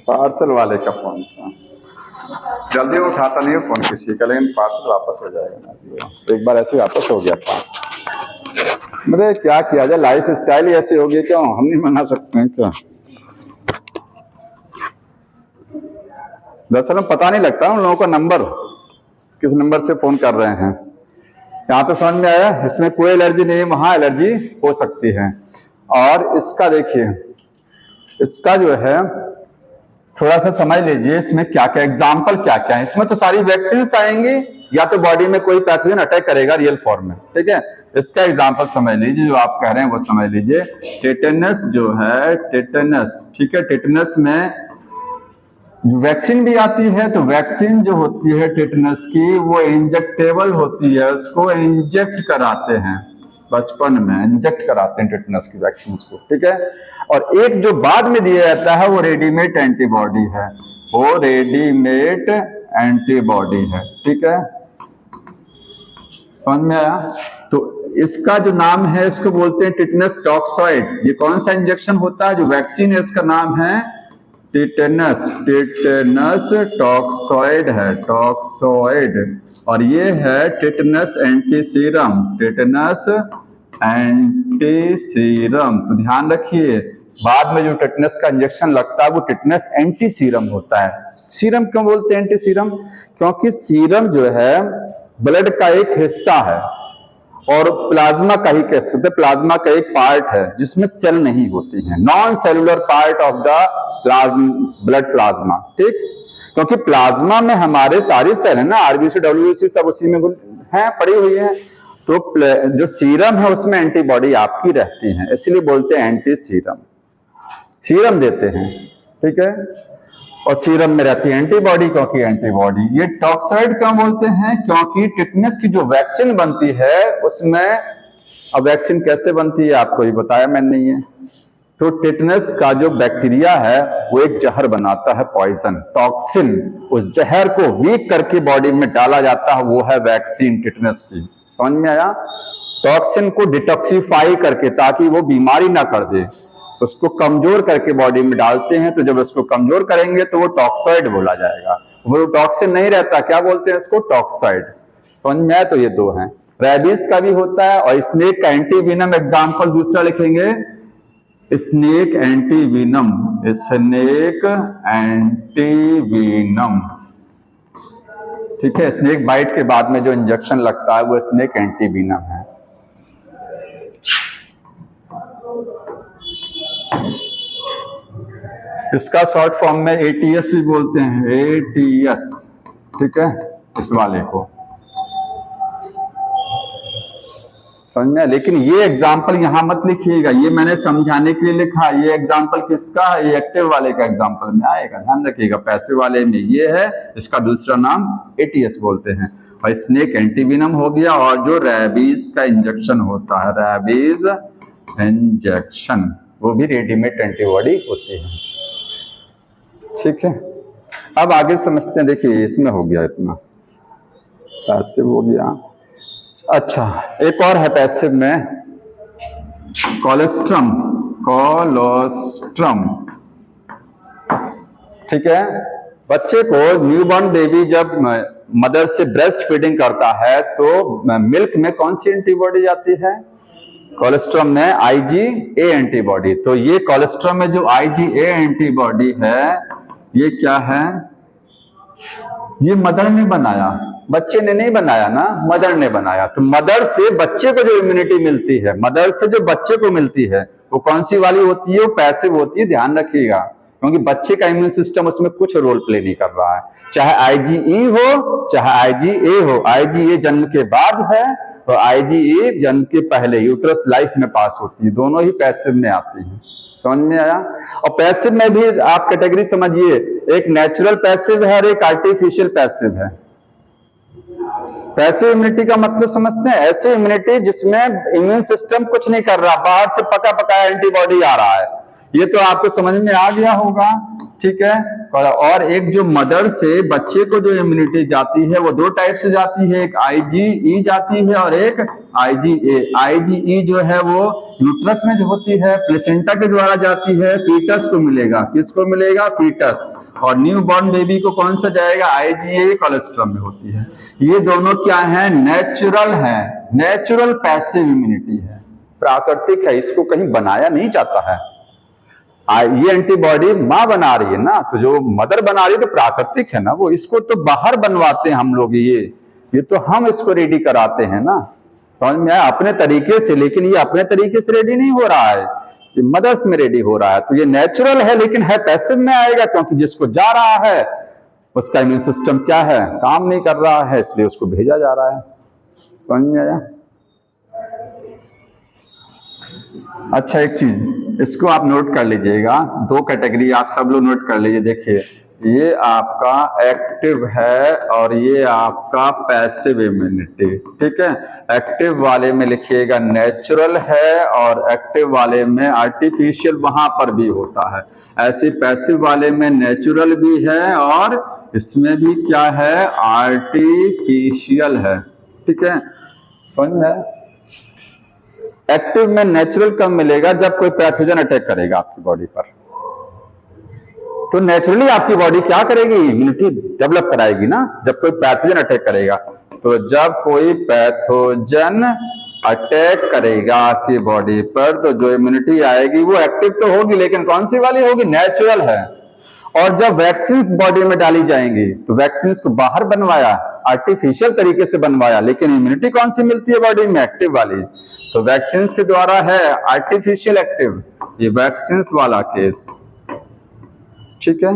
पार्सल वाले का फोन था। जल्दी उठाता नहीं फोन किसी का, लेकिन पार्सल वापस हो जाएगा ना। एक बार ऐसे वापस हो गया था। मेरे क्या किया जाए, लाइफ स्टाइल ही ऐसी होगी, क्यों हम नहीं मंगा सकते हैं क्या? दरअसल पता नहीं लगता उन लोगों का नंबर किस नंबर से फोन कर रहे हैं। यहाँ तो समझ में आया, इसमें कोई एलर्जी नहीं है, वहां एलर्जी हो सकती है। और इसका देखिए, इसका जो है थोड़ा सा समझ लीजिए, इसमें क्या क्या एग्जाम्पल क्या क्या है। इसमें तो सारी वैक्सीन आएंगी, या तो बॉडी में कोई पैथोजन अटैक करेगा रियल फॉर्म में, ठीक है। इसका एग्जाम्पल समझ लीजिए, जो आप कह रहे हैं वो समझ लीजिए। टेटेनस जो है, टेटेनस, ठीक है, टेटेनस में वैक्सीन भी आती है। तो वैक्सीन जो होती है टेटेनस की, वो इंजेक्टेबल होती है, उसको इंजेक्ट कराते हैं, बचपन में इंजेक्ट कराते हैं टेटेनस की वैक्सीन को, ठीक है। और एक जो बाद में दिया जाता है वो रेडीमेड एंटीबॉडी है, वो रेडीमेड एंटीबॉडी है, ठीक है। समझ में आया? तो इसका जो नाम है, इसको बोलते हैं टेटेनस टॉक्सॉइड। ये कौन सा इंजेक्शन होता है? जो वैक्सीन है इसका नाम है टेटेनस, टेटेनस टॉक्सॉइड है, टॉक्सॉइड। और ये है tetanus anti serum, tetanus anti serum. तो ध्यान रखिए, बाद में जो टेटेनस का इंजेक्शन लगता है वो टेटेनस एंटी सीरम होता है। सीरम क्यों बोलते हैं एंटी सीरम? क्योंकि सीरम जो है ब्लड का एक हिस्सा है, और प्लाज्मा का ही कह सकते, प्लाज्मा का एक पार्ट है जिसमें सेल नहीं होती हैं, non cellular part of the blood plasma, ठीक। क्योंकि प्लाज्मा में हमारे सारी सेल है ना, आरबीसी डब्ल्यूबीसी सब उसी में है, पड़ी हुई है। तो जो सीरम है उसमें एंटीबॉडी आपकी रहती है, इसलिए बोलते हैं एंटी सीरम, सीरम देते हैं, ठीक है। और सीरम में रहती है एंटीबॉडी, क्योंकि एंटीबॉडी। ये टॉक्सॉइड क्यों बोलते हैं? क्योंकि टेटेनस की जो वैक्सीन बनती है उसमें, अब वैक्सीन कैसे बनती है आपको ही बताया मैंने, नहीं है। तो टेटेनस का जो बैक्टीरिया है वो एक जहर बनाता है, पॉइजन, टॉक्सिन। उस जहर को वीक करके बॉडी में डाला जाता है, वो है वैक्सीन टेटेनस की। समझ में आया? टॉक्सिन को डिटॉक्सिफाई करके, ताकि वो बीमारी ना कर दे, उसको कमजोर करके बॉडी में डालते हैं। तो जब उसको कमजोर करेंगे तो वो टॉक्सॉइड बोला जाएगा। वो टॉक्सिन नहीं रहता, क्या बोलते हैं इसको? टॉक्सॉइड। समझ में आया? तो ये दो हैं। रेबीज का भी होता है, और स्नेक का एंटीवीनम एग्जाम्पल दूसरा लिखेंगे, स्नेक एंटीवीनम, स्नेक एंटीवीनम, ठीक है। स्नेक बाइट के बाद में जो इंजेक्शन लगता है वो स्नेक एंटीवीनम है। इसका शॉर्ट फॉर्म में एटीएस भी बोलते हैं, एटीएस, ठीक है, इस वाले को। समझ में? लेकिन ये एग्जाम्पल यहां मत लिखिएगा, ये मैंने समझाने के लिए लिखा। ये एग्जाम्पल किसका है? ये एक्टिव वाले का एग्जाम्पल में आएगा, ध्यान रखिएगा। पैसिव वाले में ये है, इसका दूसरा नाम एटीएस बोलते हैं। और स्नेक एंटीवीनम हो गया, और जो रेबीज का इंजेक्शन होता है, रेबीज इंजेक्शन, वो भी रेडीमेड एंटीबॉडी होती है, ठीक है। अब आगे समझते हैं। देखिए इसमें हो गया इतना, पैसिव हो गया। अच्छा, एक और है पैसिव में, कोलोस्ट्रम, कोलोस्ट्रम, ठीक है। बच्चे को, न्यूबॉर्न बेबी जब मदर से ब्रेस्ट फीडिंग करता है तो मिल्क में कौन सी एंटीबॉडी जाती है? कोलेस्ट्रॉम में IgA एंटीबॉडी। तो ये कोलेस्ट्रॉम में जो IgA एंटीबॉडी है, ये क्या है? ये मदर ने बनाया, बच्चे ने नहीं बनाया ना, मदर ने बनाया। तो मदर से बच्चे को जो इम्यूनिटी मिलती है, मदर से जो बच्चे को मिलती है, वो कौन सी वाली होती है? वो पैसिव होती है, ध्यान रखिएगा। क्योंकि बच्चे का इम्यून सिस्टम उसमें कुछ रोल प्ले नहीं कर रहा है, चाहे IgE हो चाहे IgA हो। IgA जन्म के बाद है, तो IgA जन्म के पहले यूट्रस लाइफ में पास होती है, दोनों ही पैसिव में आती है। समझ में आया? और पैसिव में भी आप कैटेगरी समझिए, एक नेचुरल पैसिव है और एक आर्टिफिशियल पैसिव है। पैसिव इम्यूनिटी का मतलब समझते हैं? ऐसी इम्यूनिटी जिसमें इम्यून सिस्टम कुछ नहीं कर रहा, बाहर से पका पकाया एंटीबॉडी आ रहा है, ये तो आपको समझ में आ गया होगा, ठीक है। और एक जो मदर से बच्चे को जो इम्यूनिटी जाती है वो दो टाइप से जाती है, एक IgE जाती है और एक IgA। IgE जो है वो यूट्रस में जो होती है, प्लेसेंटा के द्वारा जाती है, फीटस को मिलेगा। किसको मिलेगा? फीटस। और न्यू बॉर्न बेबी को कौन सा जाएगा? IgA कोलेस्ट्रॉम में होती है। ये दोनों क्या है? नेचुरल है, नेचुरल पैसिव इम्यूनिटी है, प्राकृतिक है, इसको कहीं बनाया नहीं जाता है। ये एंटीबॉडी माँ बना रही है ना, तो जो मदर बना रही है तो प्राकृतिक है ना वो, इसको तो बाहर बनवाते हैं हम लोग, ये तो हम इसको रेडी कराते हैं ना, समझ में आया? अपने तरीके से, लेकिन ये अपने तरीके से रेडी नहीं हो रहा है, ये मदर्स में रेडी हो रहा है। तो ये नेचुरल है लेकिन है पैसिव में आएगा, क्योंकि जिसको जा रहा है उसका इम्यून सिस्टम क्या है? काम नहीं कर रहा है, इसलिए उसको भेजा जा रहा है। समझ में आया? अच्छा, एक चीज इसको आप नोट कर लीजिएगा, दो कैटेगरी आप सब लोग नोट कर लीजिए। देखिए, ये आपका एक्टिव है और ये आपका पैसिव इम्यूनिटी, ठीक है। एक्टिव वाले में लिखिएगा नेचुरल है और एक्टिव वाले में आर्टिफिशियल वहां पर भी होता है। ऐसे पैसिव वाले में नेचुरल भी है और इसमें भी क्या है? आर्टिफिशियल है, ठीक है। समझ में? एक्टिव में नेचुरल कब मिलेगा? जब कोई पैथोजन अटैक करेगा आपकी बॉडी पर, तो नेचुरली आपकी बॉडी क्या करेगी? इम्यूनिटी डेवलप कराएगी ना, जब कोई पैथोजन अटैक करेगा। तो जब कोई पैथोजन अटैक करेगा आपकी बॉडी पर तो जो इम्यूनिटी आएगी वो एक्टिव तो होगी, लेकिन कौन सी वाली होगी? नेचुरल है। और जब वैक्सीन बॉडी में डाली जाएंगी तो वैक्सीन को बाहर बनवाया, आर्टिफिशियल तरीके से बनवाया, लेकिन इम्यूनिटी कौन सी मिलती है बॉडी में? एक्टिव वाली। तो वैक्सीन के द्वारा है आर्टिफिशियल एक्टिव, ये वैक्सीन वाला केस, ठीक है।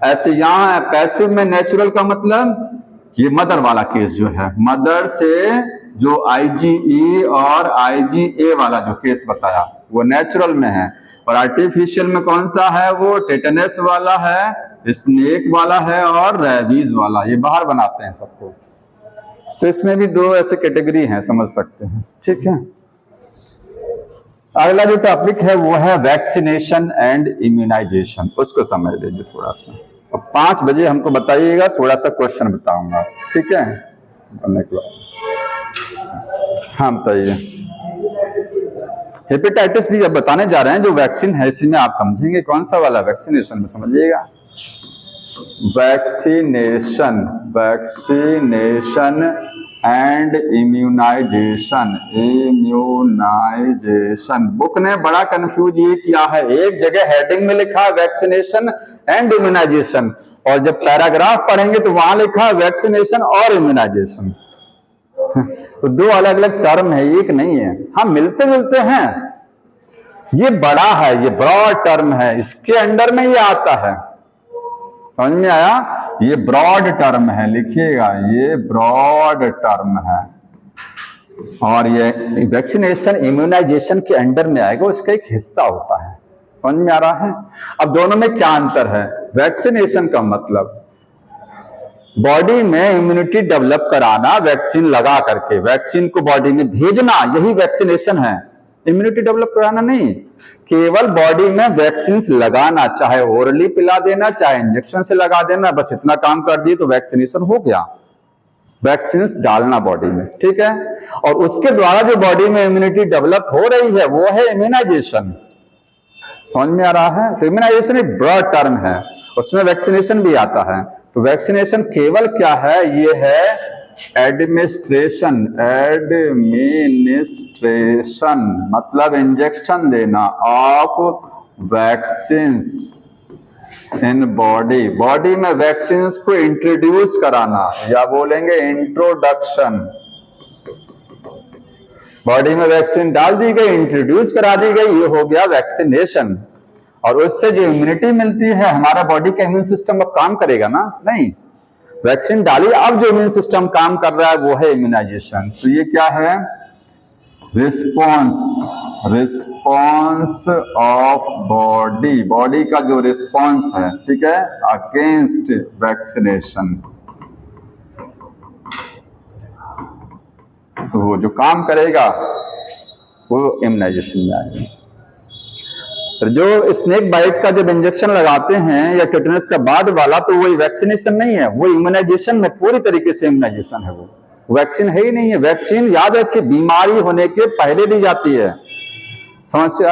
ऐसे यहां पैसिव में नेचुरल का मतलब ये मदर वाला केस जो है, मदर से जो IgE और IgA वाला जो केस बताया वो नेचुरल में है, और आर्टिफिशियल में कौन सा है? वो टेटनस वाला है, स्नेक वाला है और रेबीज वाला, ये बाहर बनाते हैं सबको। तो इसमें भी दो ऐसे कैटेगरी हैं, समझ सकते हैं, ठीक है। अगला जो टॉपिक है वो है वैक्सीनेशन एंड इम्यूनाइजेशन, उसको समझ लीजिए थोड़ा सा। और 5 बजे हमको बताइएगा, थोड़ा सा क्वेश्चन बताऊंगा, ठीक है। हाँ बताइए। हेपेटाइटिस भी अब बताने जा रहे हैं, जो वैक्सीन है इसी में आप समझेंगे कौन सा वाला वैक्सीनेशन में, समझिएगा। Vaccination, vaccination and immunization, immunization. Book ने बड़ा कंफ्यूज ये किया है, एक जगह हेडिंग में लिखा वैक्सीनेशन एंड इम्यूनाइजेशन, और जब पैराग्राफ पढ़ेंगे तो वहां लिखा वैक्सीनेशन और इम्यूनाइजेशन। तो दो अलग अलग टर्म है, एक नहीं है। हाँ, मिलते जुलते हैं, ये बड़ा है, ये ब्रॉड टर्म है, इसके अंडर में ये आता है। समझ में आया? ये ब्रॉड टर्म है, लिखिएगा, ये ब्रॉड टर्म है, और ये वैक्सीनेशन इम्यूनाइजेशन के अंडर में आएगा, इसका एक हिस्सा होता है। समझ में आ रहा है? अब दोनों में क्या अंतर है? वैक्सीनेशन का मतलब बॉडी में इम्यूनिटी डेवलप कराना, वैक्सीन लगा करके वैक्सीन को बॉडी में भेजना, यही वैक्सीनेशन है। इम्यूनिटी डेवलप कराना नहीं, केवल बॉडी में वैक्सीन लगाना, चाहे ओरली पिला देना, चाहे इंजेक्शन से लगा देना, बस इतना काम कर दिए तो वैक्सीनेशन हो गया। वैक्सीन डालना बॉडी में, ठीक है। और उसके द्वारा जो बॉडी में इम्यूनिटी डेवलप हो रही है वो है इम्यूनाइजेशन। समझ में आ रहा है? तो इम्यूनाइजेशन एक ब्रॉड टर्म है, उसमें वैक्सीनेशन भी आता है। तो वैक्सीनेशन केवल क्या है? ये है एडमिनिस्ट्रेशन, एडमिनिस्ट्रेशन मतलब इंजेक्शन देना of vaccines in body, body में वैक्सीन्स को इंट्रोड्यूस कराना, या बोलेंगे इंट्रोडक्शन। बॉडी में वैक्सीन डाल दी गई, इंट्रोड्यूस करा दी गई, ये हो गया वैक्सीनेशन। और उससे जो इम्यूनिटी मिलती है, हमारा बॉडी का इम्यून सिस्टम अब काम करेगा ना? नहीं, वैक्सीन डाली, अब जो इम्यून सिस्टम काम कर रहा है वो है इम्यूनाइजेशन। तो ये क्या है? Response, response of body, body का जो रिस्पॉन्स है, ठीक है, अगेंस्ट वैक्सीनेशन। तो वो जो काम करेगा वो इम्यूनाइजेशन में आएगा। तो जो स्नेक बाइट का जब इंजेक्शन लगाते हैं या टेटनस का बाद वाला, तो वो वैक्सीनेशन नहीं है, वो इम्यूनाइजेशन में पूरी तरीके से इम्यूनाइजेशन है, वो वैक्सीन है ही नहीं है। वैक्सीन याद रखिए बीमारी होने के पहले दी जाती है, समझ से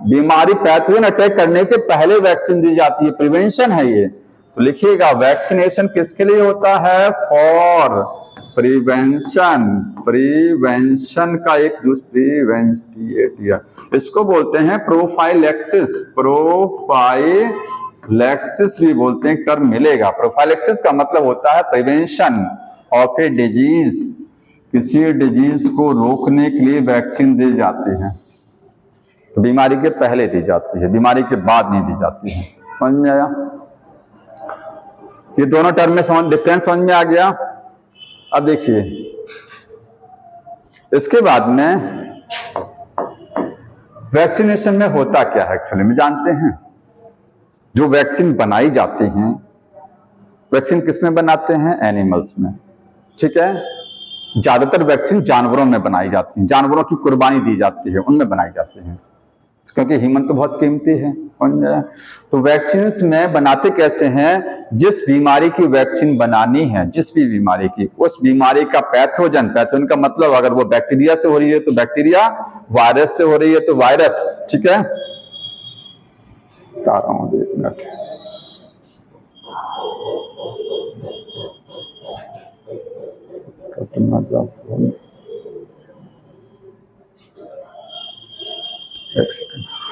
बीमारी पैथोजन अटैक करने के पहले वैक्सीन दी जाती है, प्रिवेंशन है ये। तो लिखिएगा वैक्सीनेशन किसके लिए होता है? फॉर प्रिवेंशन, प्रिवेंशन का एक प्रिवेंटिएटिया, इसको बोलते हैं प्रोफाइलैक्सिस, प्रोफाइलैक्सिस भी बोलते हैं, टर्म मिलेगा। प्रोफाइलैक्सिस का मतलब होता है प्रिवेंशन ऑफ ए डिजीज, किसी डिजीज को रोकने के लिए वैक्सीन दी जाती है। तो बीमारी के पहले दी जाती है, बीमारी के बाद नहीं दी जाती है। समझ में आया? ये दोनों टर्म में डिफरेंस समझ में आ गया। अब देखिए इसके बाद में वैक्सीनेशन में होता क्या है एक्चुअली में जानते हैं? जो वैक्सीन बनाई जाती हैं, वैक्सीन किस में बनाते हैं? एनिमल्स में, ठीक है। ज्यादातर वैक्सीन जानवरों में बनाई जाती हैं, जानवरों की कुर्बानी दी जाती है, उनमें बनाई जाती हैं, क्योंकि ह्यूमन तो बहुत कीमती है। तो वैक्सीन में बनाते कैसे हैं? जिस बीमारी की वैक्सीन बनानी है, जिस भी बीमारी की, उस बीमारी का पैथोजन, पैथोजन का मतलब अगर वो बैक्टीरिया से हो रही है तो बैक्टीरिया, वायरस से हो रही है तो वायरस, ठीक है। बता रहा हूं 1 मिनट।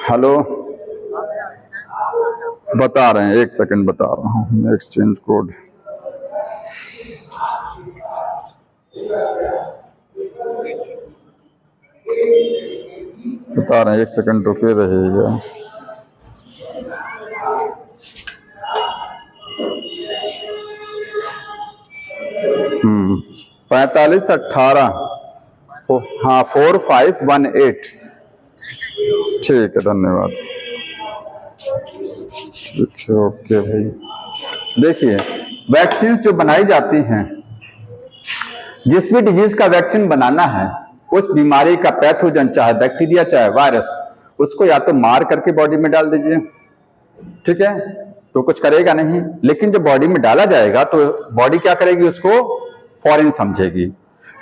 हेलो, बता रहे हैं, 1 सेकंड बता रहा हूँ। एक्सचेंज कोड बता रहे हैं, 1 सेकंड रुके रहिएगा। हम्म, 4518, हाँ 4518, ठीक है, धन्यवाद। ठीक है, ओके भाई। देखिए वैक्सीन जो बनाई जाती हैं, जिस भी डिजीज का वैक्सीन बनाना है, उस बीमारी का पैथोजन, चाहे बैक्टीरिया चाहे वायरस, उसको या तो मार करके बॉडी में डाल दीजिए, ठीक है, तो कुछ करेगा नहीं। लेकिन जब बॉडी में डाला जाएगा तो बॉडी क्या करेगी? उसको फॉरेन समझेगी।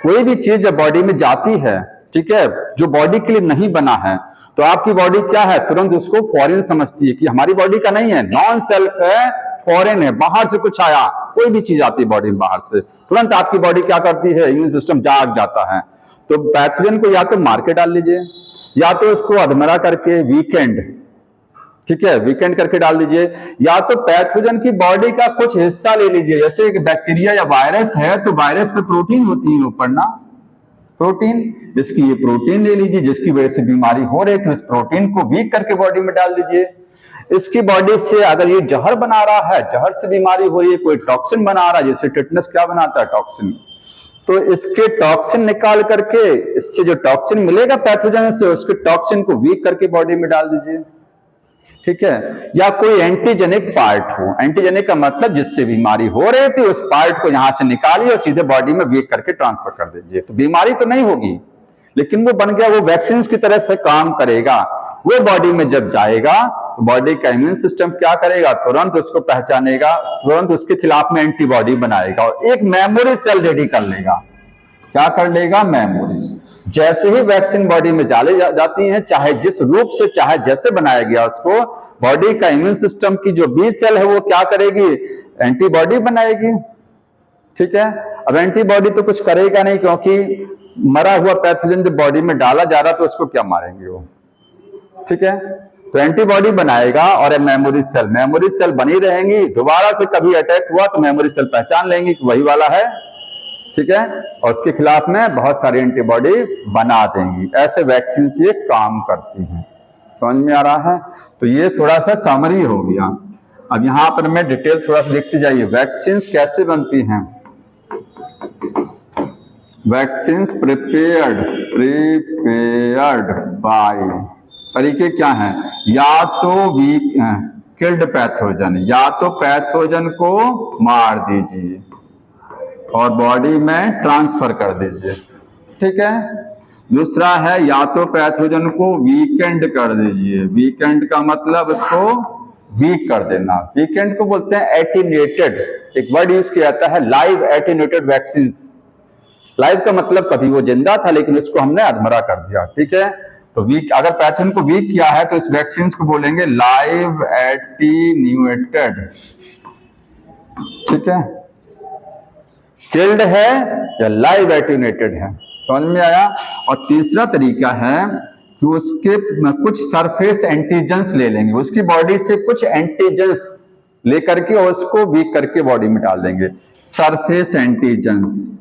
कोई भी चीज जब बॉडी में जाती है, ठीक है, जो बॉडी के लिए नहीं बना है, तो आपकी बॉडी क्या है? तुरंत उसको फॉरेन समझती है कि हमारी बॉडी का नहीं है, नॉन सेल्फ है, फॉरेन है, बाहर से कुछ आया। कोई भी चीज आती है बॉडी में बाहर से, तुरंत आपकी बॉडी क्या करती है? इम्यून सिस्टम जाग जाता है। तो पैथोजन को या तो मार के डाल लीजिए, या तो उसको अधमरा करके वीकेंड, ठीक है, वीकेंड करके डाल दीजिए, या तो पैथोजन की बॉडी का कुछ हिस्सा ले लीजिए। जैसे कि बैक्टीरिया या वायरस है, तो वायरस पे प्रोटीन होती है ऊपर ना, प्रोटीन, इसकी ये प्रोटीन ले लीजिए, जिसकी वजह से बीमारी हो रही है, तो इस प्रोटीन को वीक करके बॉडी में डाल दीजिए। इसकी बॉडी से अगर ये जहर बना रहा है, जहर से बीमारी हो रही है, कोई टॉक्सिन बना रहा है, जैसे टेटनस क्या बनाता है? टॉक्सिन। तो इसके टॉक्सिन निकाल करके, इससे जो टॉक्सिन मिलेगा पैथोजन से, उसके टॉक्सिन को वीक करके बॉडी में डाल दीजिए, ठीक है। या कोई एंटीजेनिक पार्ट हो, एंटीजेनिक का मतलब जिससे बीमारी हो रही थी, उस पार्ट को यहां से निकालिए और सीधे बॉडी में वीक करके ट्रांसफर कर दीजिए। तो बीमारी तो नहीं होगी, लेकिन वो बन गया, वो वैक्सीन की तरह से काम करेगा। वो बॉडी में जब जाएगा तो बॉडी का इम्यून सिस्टम क्या करेगा? तुरंत उसको पहचानेगा, तुरंत उसके खिलाफ में एंटीबॉडी बनाएगा और एक मेमोरी सेल रेडी कर लेगा। क्या कर लेगा? मेमोरी। जैसे ही वैक्सीन बॉडी में जाती है, चाहे जिस रूप से, चाहे जैसे बनाया गया उसको, बॉडी का इम्यून सिस्टम की जो बी सेल है वो क्या करेगी? एंटीबॉडी बनाएगी, ठीक है। अब एंटीबॉडी तो कुछ करेगा नहीं, क्योंकि मरा हुआ पैथोजन जब बॉडी में डाला जा रहा, तो उसको क्या मारेंगे वो, ठीक है। तो एंटीबॉडी बनाएगा और मेमोरी सेल बनी रहेंगी। दोबारा से कभी अटैक हुआ तो मेमोरी सेल पहचान लेंगी कि वही वाला है, ठीक है, और उसके खिलाफ में बहुत सारी एंटीबॉडी बना देंगी। ऐसे वैक्सीन ये काम करती हैं। समझ में आ रहा है? तो ये थोड़ा सा समरी हो गया। अब यहां पर मैं डिटेल थोड़ा सा देखते जाइए, वैक्सीन कैसे बनती हैं। वैक्सीन प्रिपेयर्ड बाय, तरीके क्या हैं? या तो वीक किल्ड पैथोजन, या तो पैथोजन को मार दीजिए और बॉडी में ट्रांसफर कर दीजिए, ठीक है। दूसरा है या तो पैथोजन को वीकेंड कर दीजिए, वीकेंड का मतलब उसको वीक कर देना, वीकेंड को बोलते हैं एटीन्यूएटेड। एक वर्ड यूज किया जाता है लाइव एटीन्यूएटेड वैक्सीन। लाइव का मतलब कभी वो जिंदा था लेकिन उसको हमने अधमरा कर दिया, ठीक है। तो वीक, अगर पैथोजन को वीक किया है तो इस वैक्सीन को बोलेंगे लाइव एटीन्यूएटेड, ठीक है। किल्ड है या लाइव एटीन्यूएटेड है, समझ में आया। और तीसरा तरीका है कि उसके कुछ सरफेस एंटीजेंस ले लेंगे, उसकी बॉडी से कुछ एंटीजेंस लेकर के और उसको वीक करके बॉडी में डाल देंगे। सरफेस एंटीजेंस,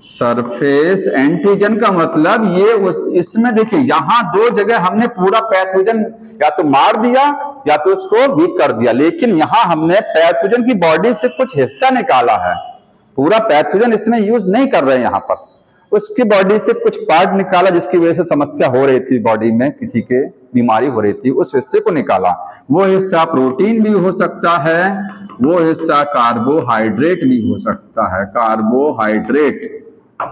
सरफेस एंटीजन का मतलब ये इसमें देखिए यहां दो जगह हमने पूरा पैथोजन या तो मार दिया या तो उसको वीक कर दिया, लेकिन यहां हमने पैथोजन की बॉडी से कुछ हिस्सा निकाला है, पूरा पैथोजन इसमें यूज नहीं कर रहे हैं, यहां पर उसकी बॉडी से कुछ पार्ट निकाला जिसकी वजह से समस्या हो रही थी, बॉडी में किसी के बीमारी हो रही थी, उस हिस्से को निकाला। वो हिस्सा प्रोटीन भी हो सकता है, वो हिस्सा कार्बोहाइड्रेट भी हो सकता है, कार्बोहाइड्रेट,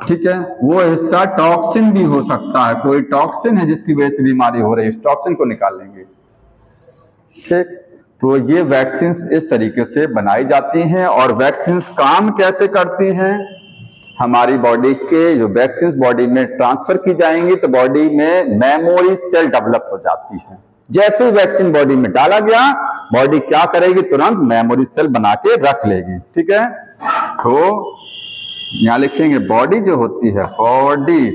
ठीक है। वो हिस्सा टॉक्सिन भी हो सकता है, कोई टॉक्सिन है जिसकी वजह से बीमारी हो रही है, उस टॉक्सिन को निकाल लेंगे, ठीक। तो ये वैक्सीन इस तरीके से बनाई जाती हैं। और वैक्सीन काम कैसे करती हैं, हमारी बॉडी के जो वैक्सीन बॉडी में ट्रांसफर की जाएंगी तो बॉडी में मेमोरी सेल डेवलप हो जाती है। जैसे ही वैक्सीन बॉडी में डाला गया, बॉडी क्या करेगी, तुरंत मेमोरी सेल बना के रख लेगी, ठीक है। तो यहां लिखेंगे बॉडी जो होती है, body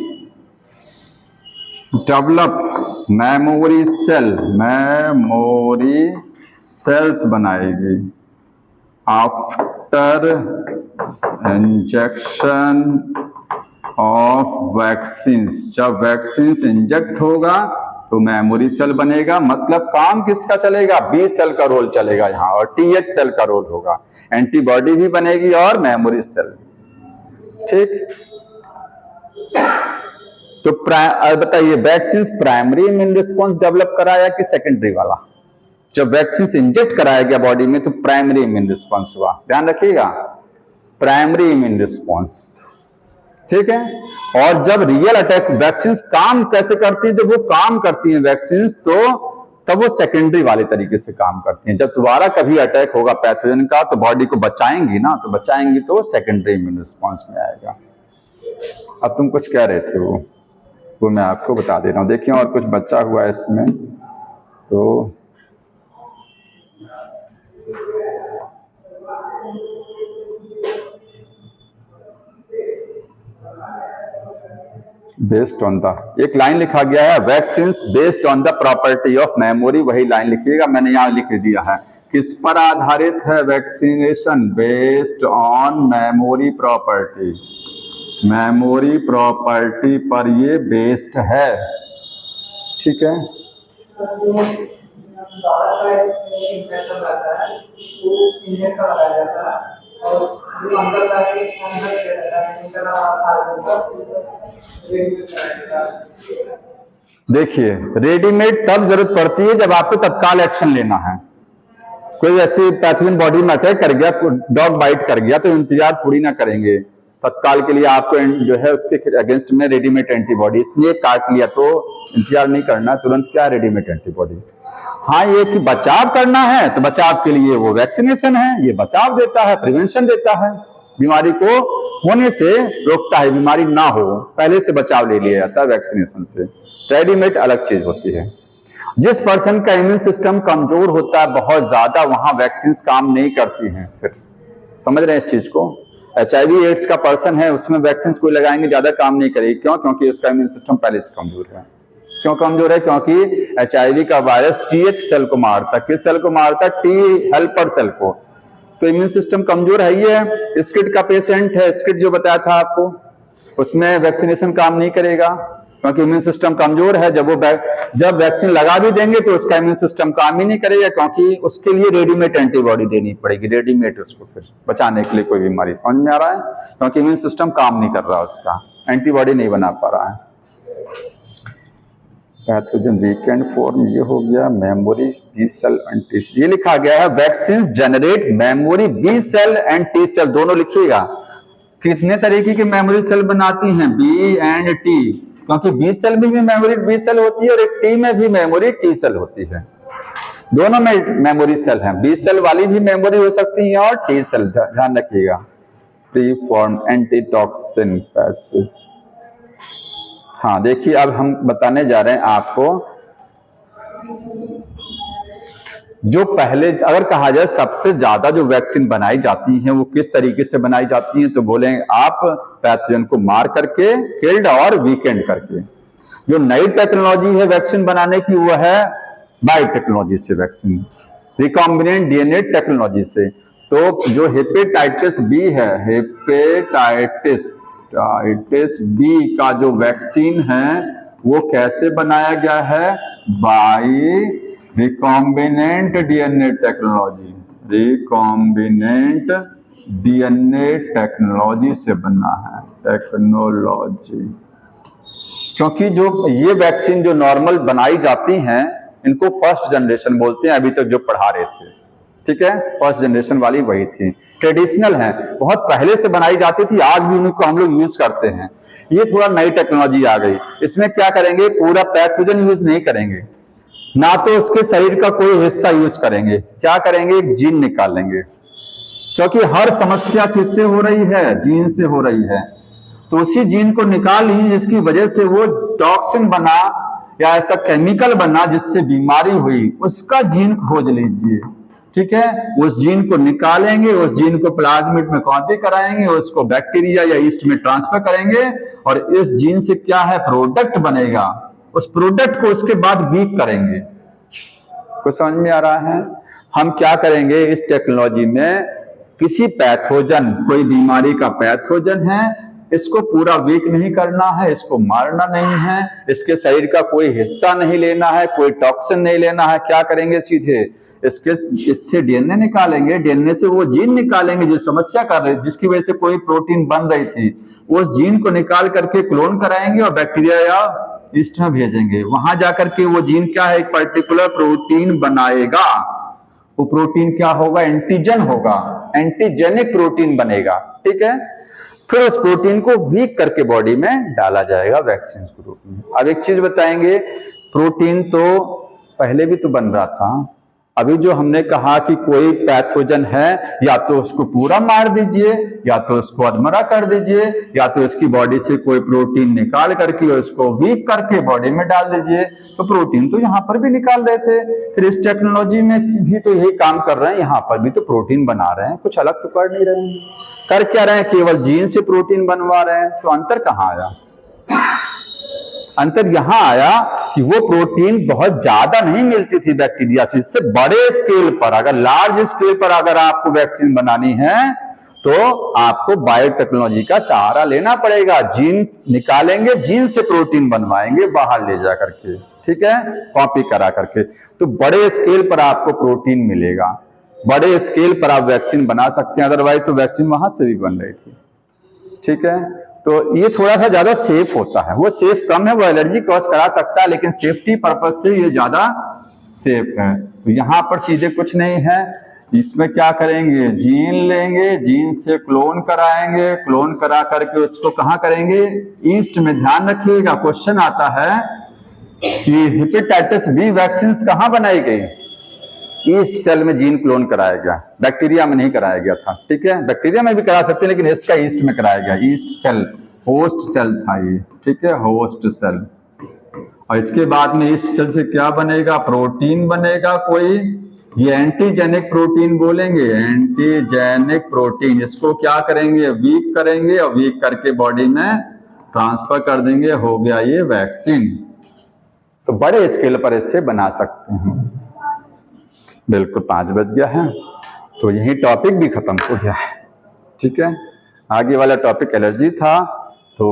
develop memory cell, memory cells बनाएगी आफ्टर इंजेक्शन ऑफ वैक्सीन। जब वैक्सीन इंजेक्ट होगा तो मेमोरी सेल बनेगा, मतलब काम किसका चलेगा, बी सेल का रोल चलेगा यहां, और टीएच सेल का रोल होगा। एंटीबॉडी भी बनेगी और मेमोरी सेल, ठीक। तो बताइए vaccine primary immune response develop कराया कि सेकेंडरी वाला। जब वैक्सीन इंजेक्ट कराया गया बॉडी में तो प्राइमरी इम्यून रिस्पॉन्स हुआ, ध्यान रखिएगा, प्राइमरी इम्यून रिस्पॉन्स, ठीक है। और जब रियल अटैक वैक्सीन काम कैसे करती है, जब वो काम करती है वैक्सीन तो तब वो सेकेंडरी वाले तरीके से काम करती हैं। जब दोबारा कभी अटैक होगा पैथोजन का तो बॉडी को बचाएंगी ना, तो बचाएंगी तो सेकेंडरी इम्यून रिस्पॉन्स में आएगा। अब तुम कुछ कह रहे थे, वो मैं आपको बता दे रहा हूं। देखिए और कुछ बचा हुआ है इसमें, तो बेस्ड ऑन द, एक लाइन लिखा गया है vaccine based on the property of memory, वही लाइन लिखिएगा, मैंने यहां लिख दिया है। किस पर आधारित है vaccination, based on memory property, memory property पर ये बेस्ड है, ठीक है। देखिए रेडीमेड तब जरूरत पड़ती है जब आपको तत्काल एक्शन लेना है। कोई ऐसी पैथोजन बॉडी में अटैक कर गया, डॉग बाइट कर गया, तो इंतजार थोड़ी ना करेंगे, तत्काल के लिए आपको जो है उसके अगेंस्ट में रेडीमेड एंटीबॉडी, इसलिए काट लिया तो इंतजार नहीं करना, तुरंत क्या रेडीमेड एंटीबॉडी। हाँ ये कि बचाव करना है तो बचाव के लिए वो वैक्सीनेशन है, ये बचाव देता है, प्रिवेंशन देता है, बीमारी को होने से रोकता है, बीमारी ना हो पहले से बचाव ले लिया जाता है वैक्सीनेशन से। रेडीमेड अलग चीज होती है। जिस पर्सन का इम्यून सिस्टम कमजोर होता है बहुत ज्यादा, वहां वैक्सीन काम नहीं करती हैं। फिर समझ रहे हैं इस चीज को, HIV एड्स का पर्सन है उसमें वैक्सीन कोई लगाएंगे ज्यादा काम नहीं करेगी, क्यों, क्योंकि उसका इम्यून सिस्टम पहले से कमजोर है। क्यों कमजोर है, क्योंकि HIV का वायरस TH सेल को मारता, किस सेल को मारता, T हेल्पर सेल को, तो इम्यून सिस्टम कमजोर है। ही है स्किड का पेशेंट है, स्किड जो बताया था आपको, उसमें वैक्सीनेशन काम नहीं करेगा क्योंकि इम्यून सिस्टम कमजोर है। जब वैक्सीन लगा भी देंगे तो उसका इम्यून सिस्टम काम ही नहीं करेगा, क्योंकि उसके लिए रेडीमेड एंटीबॉडी देनी पड़ेगी, रेडीमेड उसको फिर बचाने के लिए कोई बीमारी। समझ में आ रहा है, क्योंकि इम्यून सिस्टम काम नहीं कर रहा, उसका एंटीबॉडी नहीं बना पा रहा है। पैथोजन वीकेंड फॉर्म ये हो गया, memory B cell and T cell, ये लिखा गया है vaccine generate memory B cell and T cell, दोनों लिखिएगा। कितने तरीके की मेमोरी सेल बनाती हैं, बी एंड टी, क्योंकि बी सेल में भी मेमोरी बी सेल होती है और एक टी में भी मेमोरी टी सेल होती है। दोनों में मेमोरी सेल हैं, बी सेल वाली भी मेमोरी हो सकती है और टी सेल, ध्यान रखिएगा। Pre form antitoxin passive. हाँ देखिए, अब हम बताने जा रहे हैं आपको जो पहले अगर कहा जाए सबसे ज्यादा जो वैक्सीन बनाई जाती है वो किस तरीके से बनाई जाती है, तो बोलेंगे आप पैथोजन को मार करके, किल्ड और वीकेंड करके। जो नई टेक्नोलॉजी है वैक्सीन बनाने की वो है बायोटेक्नोलॉजी से वैक्सीन, रिकॉम्बिनेंट डीएनए टेक्नोलॉजी से। तो जो हेपेटाइटिस बी है, हेपेटाइटिस बी का जो वैक्सीन है वो कैसे बनाया गया है, by recombinant DNA technology, recombinant DNA technology से बना है, टेक्नोलॉजी। क्योंकि जो ये वैक्सीन जो नॉर्मल बनाई जाती हैं इनको फर्स्ट जनरेशन बोलते हैं, अभी तक जो पढ़ा रहे थे, ठीक है, फर्स्ट जनरेशन वाली वही थी, ट्रेडिशनल है, बहुत पहले से बनाई जाती थी, आज भी उनको हम लोग यूज करते हैं। ये थोड़ा नई टेक्नोलॉजी आ गई, इसमें क्या करेंगे, पूरा पैथोजन यूज नहीं करेंगे, ना तो उसके शरीर का कोई हिस्सा यूज करेंगे, क्या करेंगे, एक जीन निकालेंगे, क्योंकि हर समस्या किससे हो रही है, जीन से हो रही है। तो उसी जीन को निकाल लीजिए जिसकी वजह से वो टॉक्सिन बना या ऐसा केमिकल बना जिससे बीमारी हुई, उसका जीन खोज लीजिए, ठीक है। उस जीन को निकालेंगे, उस जीन को प्लाज्मिड में कॉपी कराएंगे, उसको बैक्टीरिया या ईस्ट में ट्रांसफर करेंगे और इस जीन से क्या है, प्रोडक्ट बनेगा, उस प्रोडक्ट को उसके बाद वीक करेंगे। कुछ समझ में आ रहा है? हम क्या करेंगे इस टेक्नोलॉजी में, किसी पैथोजन, कोई बीमारी का पैथोजन है, इसको पूरा वीक नहीं करना है, इसको मारना नहीं है, इसके शरीर का कोई हिस्सा नहीं लेना है, कोई टॉक्सिन नहीं लेना है, क्या करेंगे, सीधे इससे डीएनए निकालेंगे, डीएनए से वो जीन निकालेंगे जो समस्या कर रही, जिसकी वजह से कोई प्रोटीन बन रही थी, उस जीन को निकाल करके क्लोन कराएंगे और बैक्टीरिया या ईस्ट में भेजेंगे, वहां जाकर के वो जीन क्या है, एक पर्टिकुलर प्रोटीन बनाएगा, वो प्रोटीन क्या होगा, एंटीजन होगा, एंटीजेनिक प्रोटीन बनेगा, ठीक है। फिर उस प्रोटीन को वीक करके बॉडी में डाला जाएगा वैक्सीन के रूप में। अब एक चीज बताएंगे, प्रोटीन तो पहले भी तो बन रहा था, अभी जो हमने कहा कि कोई पैथोजन है, या तो उसको पूरा मार दीजिए, या तो उसको अधमरा कर दीजिए, या तो इसकी बॉडी से कोई प्रोटीन निकाल करके उसको वीक करके बॉडी में डाल दीजिए। तो प्रोटीन तो यहाँ पर भी निकाल रहे थे, फिर इस टेक्नोलॉजी में भी तो यही काम कर रहे हैं, यहाँ पर भी तो प्रोटीन बना रहे हैं, कुछ अलग तो कर नहीं रहे हैं। कर क्या रहे हैं, केवल जीन से प्रोटीन बनवा रहे हैं। तो अंतर कहाँ आया, अंतर यहां आया कि वो प्रोटीन बहुत ज्यादा नहीं मिलती थी बैक्टीरिया से, इससे बड़े स्केल पर, अगर लार्ज स्केल पर अगर आपको वैक्सीन बनानी है तो आपको बायोटेक्नोलॉजी का सहारा लेना पड़ेगा, जीन निकालेंगे, जीन से प्रोटीन बनवाएंगे बाहर ले जा करके, ठीक है, कॉपी करा करके। तो बड़े स्केल पर आपको प्रोटीन मिलेगा, बड़े स्केल पर आप वैक्सीन बना सकते हैं, अदरवाइज तो वैक्सीन वहां से भी बन रही थी, ठीक है। तो ये थोड़ा सा ज्यादा सेफ होता है, वो सेफ कम है, वो एलर्जी कॉज करा सकता है, लेकिन सेफ्टी पर्पज से ये ज्यादा सेफ है। तो यहाँ पर चीजें कुछ नहीं है, इसमें क्या करेंगे, जीन लेंगे, जीन से क्लोन कराएंगे, क्लोन करा करके उसको कहाँ करेंगे, ईस्ट में। ध्यान रखिएगा, क्वेश्चन आता है कि हेपेटाइटिस बी वैक्सीन कहाँ बनाई गई, ईस्ट सेल में जीन क्लोन कराया गया, बैक्टीरिया में नहीं कराया गया था, ठीक है, बैक्टीरिया में भी करा सकते हैं लेकिन इसका ईस्ट में कराया गया, ईस्ट सेल, होस्ट सेल था ये, ठीक है, होस्ट सेल। और इसके बाद में ईस्ट सेल से क्या बनेगा, प्रोटीन बनेगा कोई, ये एंटीजेनिक प्रोटीन बोलेंगे, एंटीजेनिक प्रोटीन, इसको क्या करेंगे, वीक करेंगे और वीक करके बॉडी में ट्रांसफर कर देंगे, हो गया ये वैक्सीन। तो बड़े स्केल पर इससे बना सकते हैं। बिल्कुल 5 बज गया है, तो यही टॉपिक भी खत्म हो गया है, ठीक है। आगे वाला टॉपिक एलर्जी था, तो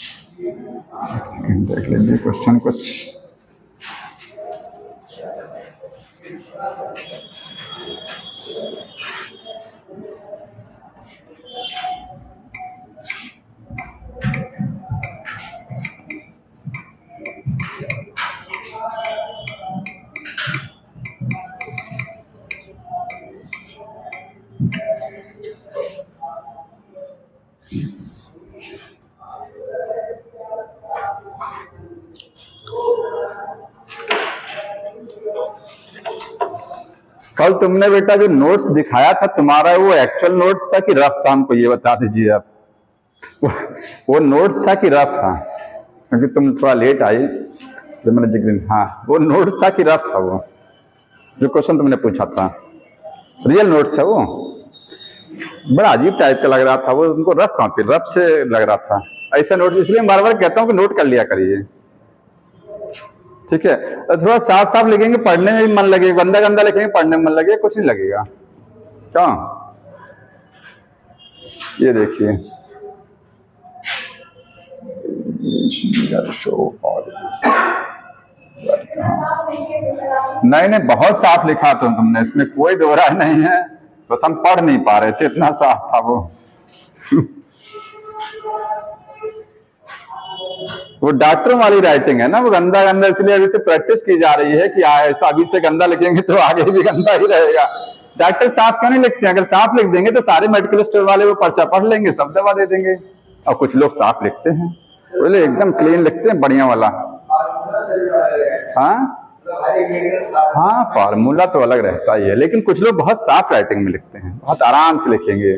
एक सेकंड देख लीजिए क्वेश्चन कुछ। कल तुमने बेटा जो नोट्स दिखाया था तुम्हारा, वो एक्चुअल नोट्स था कि रफ था? हमको ये बता दीजिए आप। वो नोट्स था कि रफ था? क्योंकि तुम थोड़ा लेट आई तो मैंने जिक्र, हाँ वो नोट्स था कि रफ था? वो जो क्वेश्चन तुमने पूछा था रियल नोट्स है वो? बड़ा अजीब टाइप का लग रहा था वो, उनको रफ कॉपी, रफ से लग रहा था ऐसा नोट। इसलिए मैं बार बार कहता हूँ कि नोट कर लिया करिए, ठीक है? थोड़ा साफ साफ लिखेंगे, पढ़ने में भी मन लगेगा। गंदा गंदा लिखेंगे, पढ़ने में मन लगेगा, कुछ नहीं लगेगा। क्या ये देखिए, नहीं नहीं बहुत साफ लिखा तुमने, इसमें कोई दोहरा नहीं है, बस हम पढ़ नहीं पा रहे थे, इतना साफ था वो। वो डॉक्टरों वाली राइटिंग है ना, वो गंदा गंदा, इसलिए अभी से प्रैक्टिस की जा रही है कि ऐसा अभी से गंदा लिखेंगे तो आगे भी गंदा ही रहेगा। डॉक्टर साफ क्यों नहीं लिखते हैं? अगर साफ लिख देंगे तो सारे मेडिकल स्टोर वाले वो पर्चा पढ़ लेंगे, सब दवा दे देंगे। और कुछ लोग साफ लिखते हैं, बोले एकदम क्लीन लिखते हैं, बढ़िया वाला। हाँ हाँ, फार्मूला तो अलग रहता ही है, लेकिन कुछ लोग बहुत साफ राइटिंग में लिखते हैं, बहुत आराम से लिखेंगे।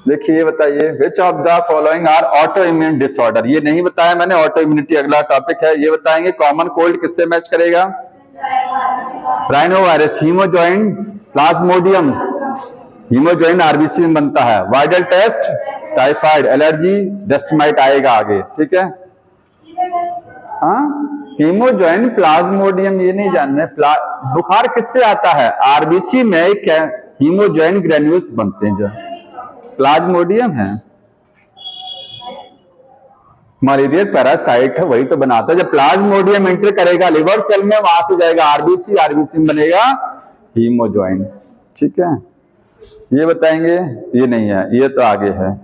देखिए, बताइए, which of the following are auto immune disorder? ये नहीं बताया मैंने, ऑटो इम्यूनिटी अगला टॉपिक है। ये बताएंगे कॉमन कोल्ड किससे मैच करेगा? Rhino virus, hemozoin plasmodium, hemozoin RBC में बनता है। Widal test, typhoid, allergy, dust mite आएगा आगे, ठीक है? हाँ, हीमोजॉइन प्लाज्मोडियम ये नहीं जानना है। बुखार किससे आता है? आरबीसी में हीमोजॉइन ग्रेन्यूल्स बनते हैं, जो प्लाज्मोडियम है। मलेरिया पैरासाइट है, वही तो बनाता है। जब प्लाज्मोडियम एंटर करेगा लिवर सेल में, वहां से जाएगा आरबीसी, आरबीसी में बनेगा हीमोजॉइन, ठीक है? ये बताएंगे, ये नहीं है, ये तो आगे है।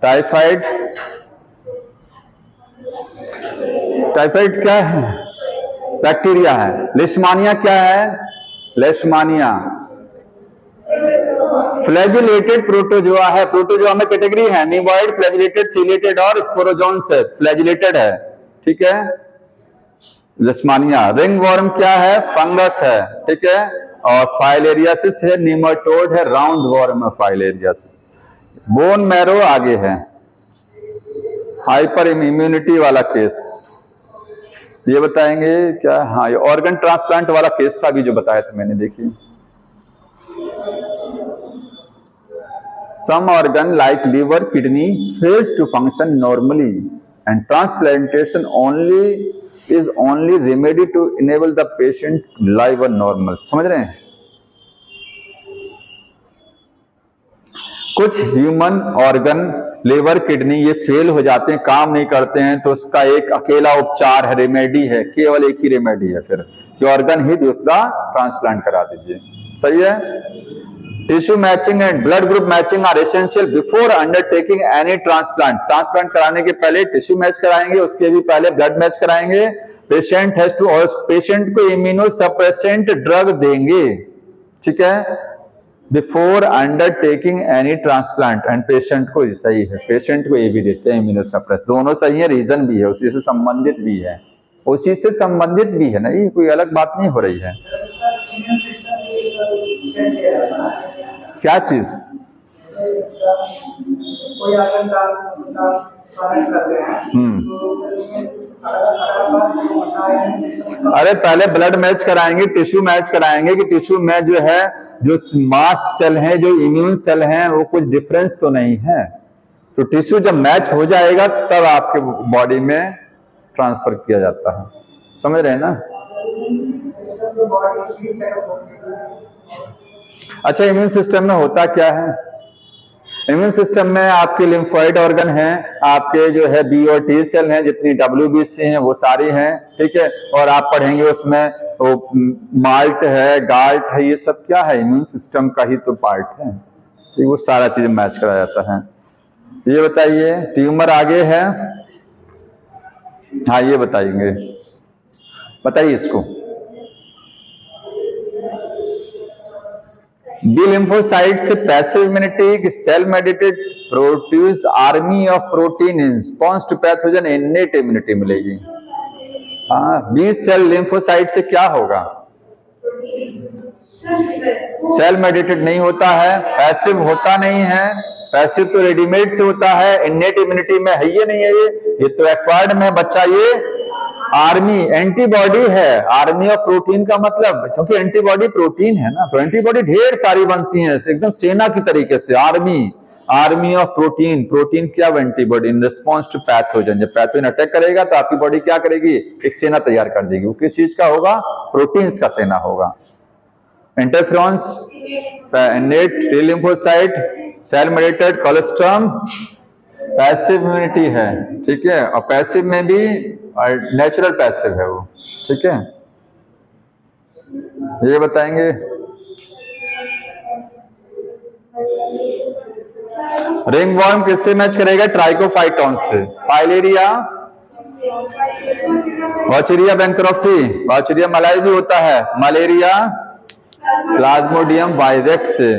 टाइफाइड, टाइफाइड क्या है? बैक्टीरिया है। लिस्मानिया क्या है? लेशमानिया फ्लैजिलेटेड प्रोटोजोआ है। प्रोटोजोआ में कैटेगरी है नीबॉइड, फ्लैजिलेटेड, सीलेटेड और स्पोरोजोन्स है। फ्लैजिलेटेड है, ठीक है? लिस्मानिया। रिंग वॉर्म क्या है? फंगस है, ठीक है? और फाइलेरियासिस है, निमाटोड है, राउंड वॉर्म है फाइलेरियासिस। बोन मैरो आगे है। हाइपर इम्यूनिटी वाला केस ये बताएंगे क्या? हाँ, ये ऑर्गन ट्रांसप्लांट वाला केस था अभी जो बताया था मैंने, देखिए। Some organ like liver, kidney fails to function normally, and transplantation is only remedy to enable the patient live a normal. समझ रहे हैं? कुछ ह्यूमन ऑर्गन, लिवर, किडनी, ये फेल हो जाते हैं, काम नहीं करते हैं, तो उसका एक अकेला उपचार है, रेमेडी है, केवल एक ही रेमेडी है फिर कि ऑर्गन ही दूसरा ट्रांसप्लांट करा दीजिए। सही है? Tissue matching and blood group matching are essential before undertaking any transplant. Transplant कराने के पहले टिश्यू मैच कराएंगे, उसके भी पहले ब्लड मैच कराएंगे। पेशेंट हैज टू, और पेशेंट को इम्यूनो सप्रेसेंट ड्रग देंगे, ठीक है, before undertaking any transplant. And patient को, सही है, पेशेंट को ये भी देते हैं इम्यूनो सप्रेस। दोनों सही है, रीजन भी है, उसी से संबंधित भी है, उसी से संबंधित भी है ना, ये कोई अलग बात नहीं हो रही है। क्या चीज? अरे पहले ब्लड मैच कराएंगे, टिश्यू मैच कराएंगे कि टिश्यू में जो है, जो मास्ट सेल हैं, जो इम्यून सेल हैं, वो कुछ डिफरेंस तो नहीं है। तो टिश्यू जब मैच हो जाएगा तब आपके बॉडी में ट्रांसफर किया जाता है। समझ रहे हैं ना? अच्छा, इम्यून सिस्टम में होता क्या है? इम्यून सिस्टम में आपके लिम्फोइड ऑर्गन हैं, आपके जो है बी और टी सेल हैं, जितनी WBC हैं वो सारी हैं, ठीक है? और आप पढ़ेंगे उसमें वो माल्ट है, गाल्ट है, ये सब क्या है? इम्यून सिस्टम का ही तो पार्ट है, तो वो सारा चीज मैच कराया जाता है। ये बताइए, ट्यूमर आगे है। हाँ, ये बताएंगे, बताइए इसको। बी लिम्फोसाइट से पैसिव इम्यूनिटी की cell mediated produce army of protein in response to pathogen, innate immunity मिलेगी। हाँ, बी सेल लिम्फोसाइट से क्या होगा? सेल मेडिटेट नहीं होता है, पैसिव होता नहीं है। पैसिव तो रेडीमेड से होता है, इन्नेट इम्यूनिटी में है ही नहीं है। ये तो एक्वायर्ड में बच्चा, ये आर्मी एंटीबॉडी है। आर्मी ऑफ प्रोटीन का मतलब, क्योंकि एंटीबॉडी प्रोटीन है ना, तो एंटीबॉडी ढेर सारी बनती हैं एकदम सेना की तरीके से। Army of protein. प्रोटीन क्या? Antibody in response to pathogen. जब पैथोजन अटैक करेगा तो आपकी बॉडी क्या करेगी? एक सेना तैयार कर देगी। वो किस चीज का होगा? प्रोटीन्स का सेना होगा। Interferons, innate T lymphocyte, cell mediated, colostrum passive immunity है, ठीक है। और पैसिव में भी नेचुरल पैसिव है वो, ठीक है। ये बताएंगे। रिंगवॉर्म किससे मैच करेगा? ट्राइकोफाइटॉन से। फाइलेरिया, वॉचरिया बैंकरॉफ्टी, वॉचरिया मलाई भी होता है। मलेरिया, प्लाज्मोडियम वाइरेक्स से।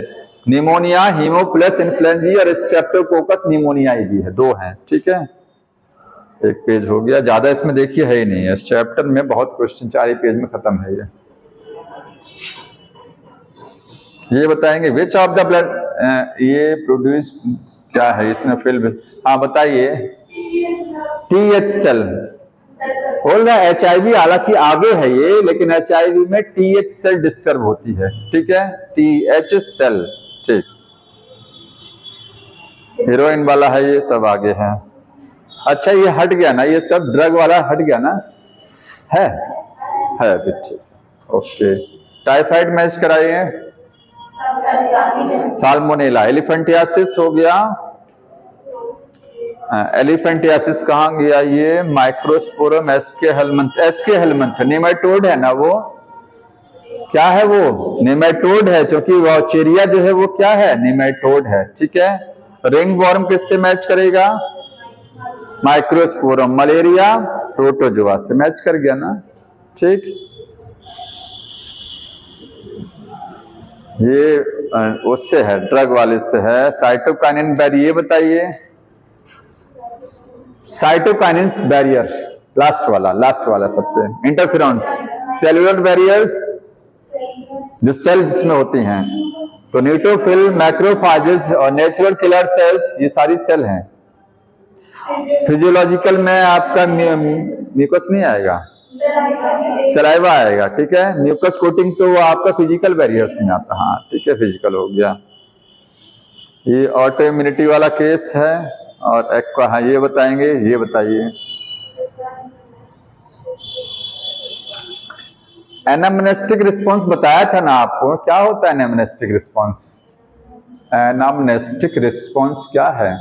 निमोनिया, हीमोफिलस इन्फ्लुएंजा और स्ट्रेप्टोकोकस निमोनियाई भी है, 2 हैं, ठीक है। एक पेज हो गया, ज्यादा इसमें देखिए है ही नहीं है। इस चैप्टर में बहुत क्वेश्चन 4 ही पेज में खत्म है ये बताएंगे विच ऑफ द ब्लड, ये प्रोड्यूस क्या है इसमें फिल्म? हाँ बताइए। TH सेल बोल रहा है। HIV हालांकि आगे है ये, लेकिन HIV में TH सेल डिस्टर्ब होती है, ठीक है। TH सेल, ठीक। हीरोइन वाला है, ये सब आगे है। अच्छा ये हट गया ना, ये सब ड्रग वाला हट गया ना, है ठीक, ओके। टाइफाइड मैच कराइए। साल्मोनेला। एलिफेंटियासिस हो गया। एलिफेंटियासिस कहाँ गया? ये माइक्रोस्पोरम एस्के हेलमंथ नेमेटोड है ना, वो क्या है? वो नेमेटोड है, क्योंकि वॉचेरिया जो है वो क्या है? नेमेटोड है, ठीक है। रिंगवॉर्म किससे मैच करेगा? माइक्रोस्पोरम। मलेरिया प्रोटोजोआ से मैच कर गया ना, ठीक। ये उससे है, ड्रग वाले से है। साइटोकाइनिन बैरियर, ये बताइए। साइटोकाइनिन बैरियर, लास्ट वाला सबसे। इंटरफेरॉन्स, सेलुलर बैरियर्स जो सेल जिसमें होती हैं, तो न्यूट्रोफिल, मैक्रोफाजेस और नेचुरल किलर सेल्स, ये सारी सेल हैं। फिजियोलॉजिकल में आपका म्यूकस नहीं आएगा, सलाइवा आएगा, ठीक है। म्यूकस कोटिंग तो वो आपका फिजिकल बैरियर्स में आता, हाँ ठीक है, फिजिकल हो गया। ये ऑटो इम्यूनिटी वाला केस है। और एक्वा, हाँ ये बताएंगे। ये बताइए। एनामनेस्टिक रिस्पॉन्स बताया था ना आपको, क्या होता है एनामनेस्टिक रिस्पॉन्स? एनामनेस्टिक रिस्पॉन्स क्या है?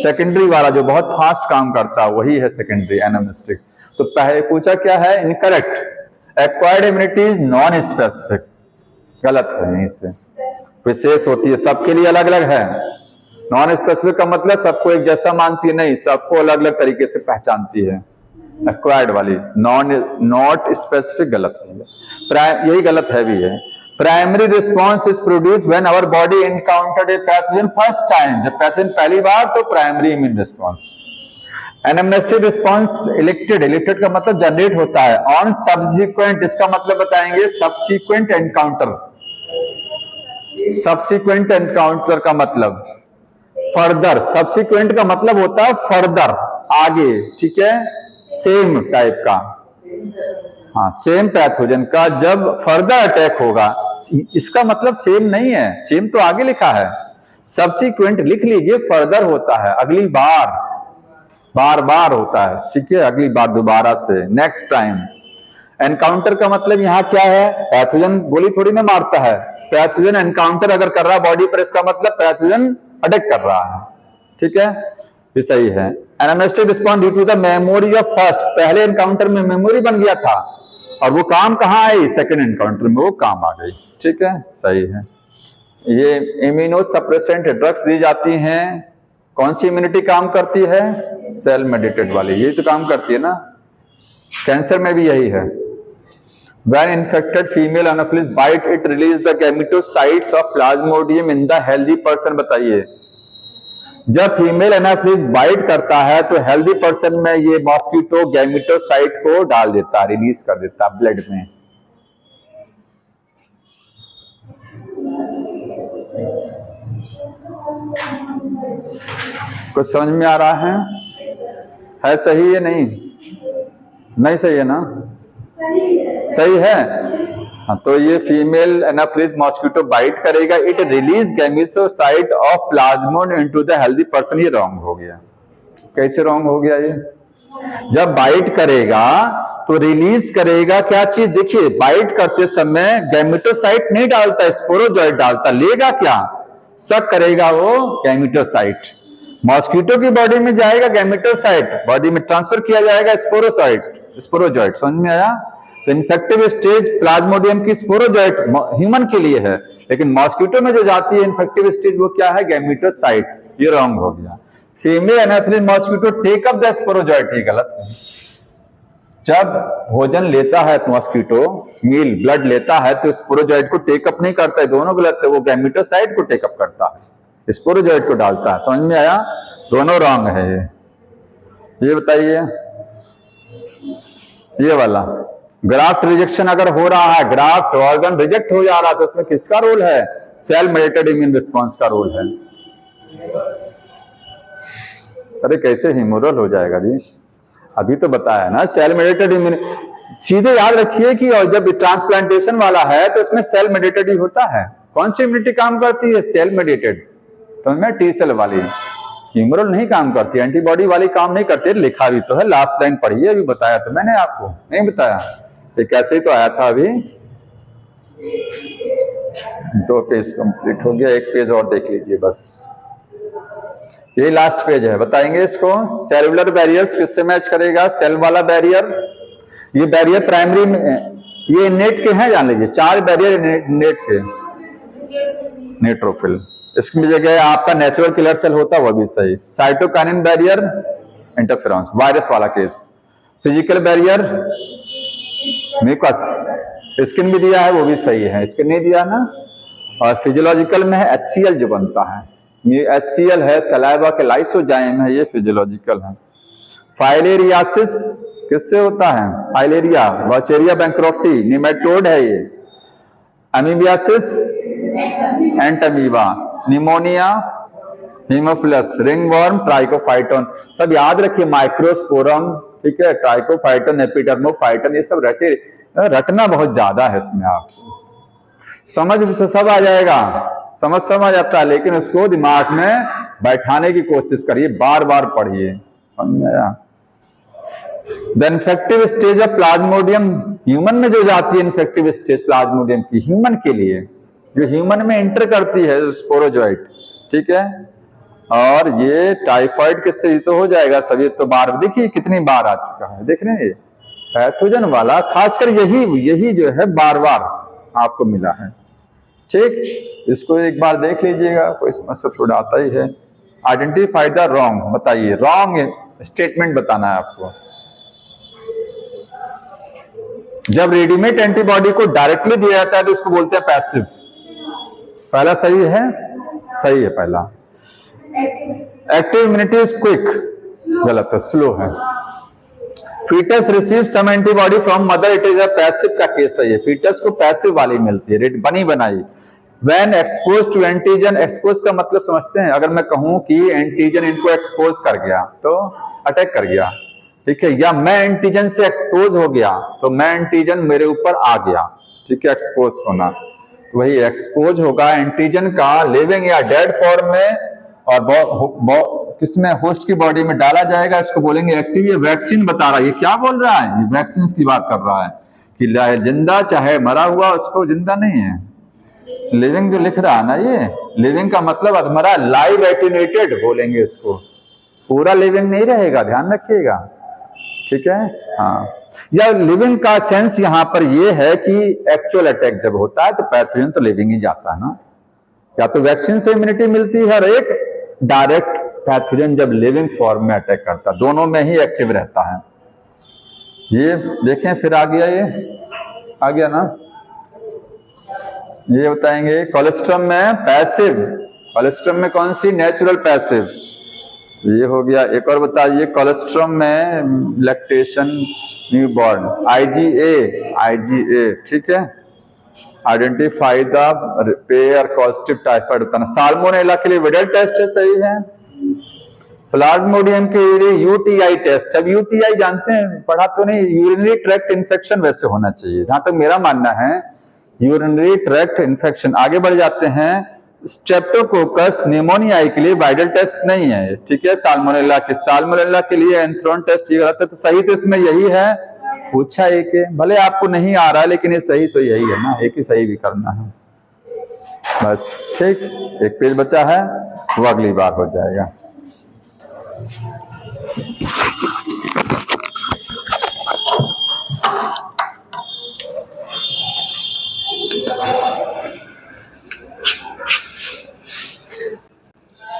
सेकेंडरी वाला जो बहुत फास्ट काम करता है, वही है सेकेंडरी एनामनेस्टिक। तो पहले पूछा क्या है? Incorrect. Acquired immunity is non specific, गलत है, यहीं से विशेष होती है, सबके लिए अलग अलग है। नॉन स्पेसिफिक का मतलब सबको एक जैसा मानती है, नहीं, सबको अलग अलग तरीके से पहचानती है। एक्वायर्ड वाली नॉट स्पेसिफिक गलत है, यही गलत है भी है। Primary response is produce when our body encountered a pathogen first time, जब पैथोजन पहली बार, तो primary immune response. Anamnestic response elicited का मतलब जनरेट होता है ऑन सब्सिक्वेंट, इसका मतलब बताएंगे सब्सिक्वेंट एनकाउंटर। सब्सिक्वेंट एनकाउंटर का मतलब फर्दर, सब्सिक्वेंट का मतलब होता है फर्दर, आगे, ठीक है, सेम टाइप का, हाँ सेम पैथोजन का जब फर्दर अटैक होगा। इसका मतलब सेम नहीं है, सेम तो आगे लिखा है, सब्सिक्वेंट लिख लीजिए, फर्दर होता है अगली बार, बार होता है, ठीक है, अगली बार, दोबारा से, नेक्स्ट टाइम। एनकाउंटर का मतलब यहाँ क्या है? पैथोजन गोली थोड़ी ना मारता है, पैथोजन एनकाउंटर अगर कर रहा है बॉडी पर, इसका मतलब पैथोजन अटैक कर रहा है, ठीक है, ये सही है। Anamnestic response due to the memory of first, पहले एनकाउंटर में मेमोरी बन गया था और वो काम कहाँ आई? सेकेंड एनकाउंटर में वो काम आ गई, ठीक है, सही है। ये इम्यूनो सप्रेसेंट ड्रग्स दी जाती हैं, कौन सी इम्यूनिटी काम करती है? सेल मेडिटेड वाली, यही तो काम करती है ना। कैंसर में भी यही है। When infected female anopheles bite, it release the gametocytes of plasmodium in the healthy person, बताइए। जब फीमेल एनाफिलिस बाइट करता है तो हेल्दी पर्सन में ये मॉस्किटो गैमेटोसाइट को डाल देता है, रिलीज कर देता है ब्लड में। कुछ समझ में आ रहा है सही है नहीं? नहीं सही है ना? सही है। हाँ, तो ये फीमेल एनाफिलिस मॉस्किटो बाइट करेगा, it release gametocyte of plasmodium into the healthy person. ये रॉन्ग हो गया। कैसे रॉन्ग हो गया ये? जब बाइट करेगा तो रिलीज करेगा क्या चीज? देखिए, बाइट करते समय गैमेटोसाइट नहीं डालता, स्पोरोजॉइट डालता। लेगा क्या? सक करेगा वो गैमेटोसाइट, मॉस्किटो की बॉडी में जाएगा गैमेटोसाइट, बॉडी में ट्रांसफर किया जाएगा स्पोरोजॉइट। समझ में आया? तो इन्फेक्टिव स्टेज प्लाज्मोडियम की स्पोरोजॉइट ह्यूमन के लिए है, लेकिन मॉस्किटो में जो जाती है इन्फेक्टिव स्टेज वो क्या है? गैमेटोसाइट। ये रॉन्ग हो गया। Female anopheles mosquito take up the sporozoite, ये गलत है। जब भोजन लेता है मॉस्किटो, मील ब्लड लेता है, तो स्पोरोजॉइट को टेकअप नहीं करता है, दोनों गलत है। वो गैमेटोसाइट को टेकअप करता है, स्पोरोजॉइट को डालता है। समझ में आया? दोनों रॉन्ग है ये बताइए। ये वाला ग्राफ्ट रिजेक्शन अगर हो रहा है, ग्राफ्ट ऑर्गन रिजेक्ट हो जा रहा है, तो उसमें किसका रोल है? सेल मेडिएटेड इम्यून रिस्पॉन्स का रोल है। अरे कैसे हीमोरल हो जाएगा जी? अभी तो बताया ना, सेल मेडिएटेड इम्यून। सीधे याद रखिए कि और जब ट्रांसप्लांटेशन वाला है तो इसमें सेल मेडिएटेड ही होता है। कौन सी इम्यूनिटी काम करती है? Cell mediated. तो मैं टी सेल वाली, ह्यूमरल नहीं काम करती, एंटीबॉडी वाली काम नहीं करती। लिखा भी तो है, लास्ट लाइन पढ़िए, अभी बताया तो मैंने आपको, नहीं बताया? ये कैसे ही तो आया था अभी। 2 पेज कंप्लीट हो गया, 1 पेज और देख लीजिए बस। ये लास्ट पेज है, बताएंगे इसको। सेलुलर बैरियर्स किससे मैच करेगा? सेल वाला बैरियर। ये बैरियर प्राइमरी में, ये नेट के हैं, जान लीजिए 4 बैरियर नेट के। नेट्रोफिल, इसकी जगह आपका नेचुरल किलर सेल होता, वह भी सही। साइटोकाइनिन बैरियर, इंटरफेरेंस, वायरस वाला case. Physical barrier, mucus, skin भी दिया है, वो भी सही है, स्किन नहीं दिया ना। और फिजियोलॉजिकल में है HCl जो बनता है, ये HCl है, सलाइवा के लाइसोजाइम है, ये फिजियोलॉजिकल है। फाइलेरियासिस किससे होता है? फाइलेरिया, वाचेरिया बैंक्रोफ्टी, निमेटोड है ये। Amoebiasis, Entamoeba. Pneumonia, Haemophilus, ringworm, Trichophyton. सब याद रखिए, माइक्रोस्पोरम, ठीक है, ट्राइकोफाइटोन, एपिडर्मोफाइटन, ये सब रटना बहुत ज्यादा है इसमें। आपको समझ तो सब आ जाएगा, समझ आता है, लेकिन उसको दिमाग में बैठाने की कोशिश करिए, बार बार पढ़िए। The infective stage of Plasmodium, human में जो जाती है इन्फेक्टिव स्टेज प्लाज्मोडियम की, ह्यूमन के लिए, जो ह्यूमन में एंटर करती है स्पोरोजॉइट, ठीक है। और ये टाइफाइड किससे तो हो जाएगा सभी, तो बार देखिए कितनी बार आ चुका है, देख रहे हैं, पैथोजन वाला खासकर यही जो है बार बार आपको मिला है, ठीक। इसको एक बार देख लीजिएगा, कोई समस्या थोड़ा आता ही है। आइडेंटिफाई द रॉन्ग, बताइए रॉन्ग स्टेटमेंट बताना है आपको। जब रेडीमेड एंटीबॉडी को डायरेक्टली दिया जाता है तो इसको बोलते हैं पैसिव। पहला सही है, सही है पहला। एक्टिव इम्यूनिटी इज क्विक, गलत है, स्लो है। Foetus receive some antibody from mother, it is a passive का केस है ये, फीटस को पैसिव वाली मिलती है, बनी बनाई। When expose to antigen, expose का मतलब समझते हैं, अगर मैं कहूं कि एंटीजन इनको एक्सपोज कर गया तो अटैक कर गया, ठीक है, या मैं एंटीजन से एक्सपोज हो गया तो मैं एंटीजन मेरे ऊपर आ गया, ठीक है, एक्सपोज होना, तो वही एक्सपोज होगा एंटीजन का लिविंग या डेड फॉर्म में, और किसमें, होस्ट की बॉडी में डाला जाएगा, इसको बोलेंगे एक्टिव। ये वैक्सीन बता रहा है, ये क्या बोल रहा है, ये वैक्सीन की बात कर रहा है कि जिंदा चाहे मरा हुआ उसको जिंदा नहीं है, लिविंग जो लिख रहा है ना, ये लिविंग का मतलब अधमरा, लाइव एटेन्यूएटेड बोलेंगे इसको, पूरा लिविंग नहीं रहेगा, ध्यान रखिएगा, ठीक है। हाँ, या लिविंग का सेंस यहाँ पर ये है कि एक्चुअल अटैक जब होता है तो पैथोजन तो लिविंग ही जाता है ना, या तो वैक्सीन से इम्यूनिटी मिलती है, और एक डायरेक्ट पैथोजन जब लिविंग फॉर्म में अटैक करता है, दोनों में ही एक्टिव रहता है। ये देखें, फिर आ गया, ये आ गया ना, ये बताएंगे कोलेस्ट्रम में पैसिव, कोलेस्ट्रम में कौन सी, नेचुरल पैसिव, ये हो गया। एक और बताइए, कोलेस्ट्रम में लैक्टेशन न्यूबॉर्न, IgA, ठीक है। Identify the pair positive typhoid होता है, साल्मोनेला के लिए विडल टेस्ट है, सही है। प्लाज्मोडियम के लिए यूटीआई टेस्ट। अब यूटीआई जानते हैं, पढ़ा तो नहीं, यूरिनरी ट्रैक्ट इन्फेक्शन वैसे होना चाहिए जहां तक मेरा मानना है, यूरिनरी ट्रैक्ट इन्फेक्शन। आगे बढ़ जाते हैं, स्ट्रेप्टोकोकस निमोनियाई के लिए वाइडल टेस्ट नहीं है, ठीक है। साल्मोनेला के लिए एंथ्रोन टेस्ट ये गलत है, तो सही तो इसमें यही है, पूछा एक है, भले आपको नहीं आ रहा लेकिन ये सही तो यही है ना, एक ही सही भी करना है बस। ठीक, एक पेज बचा है, वो अगली बार हो जाएगा।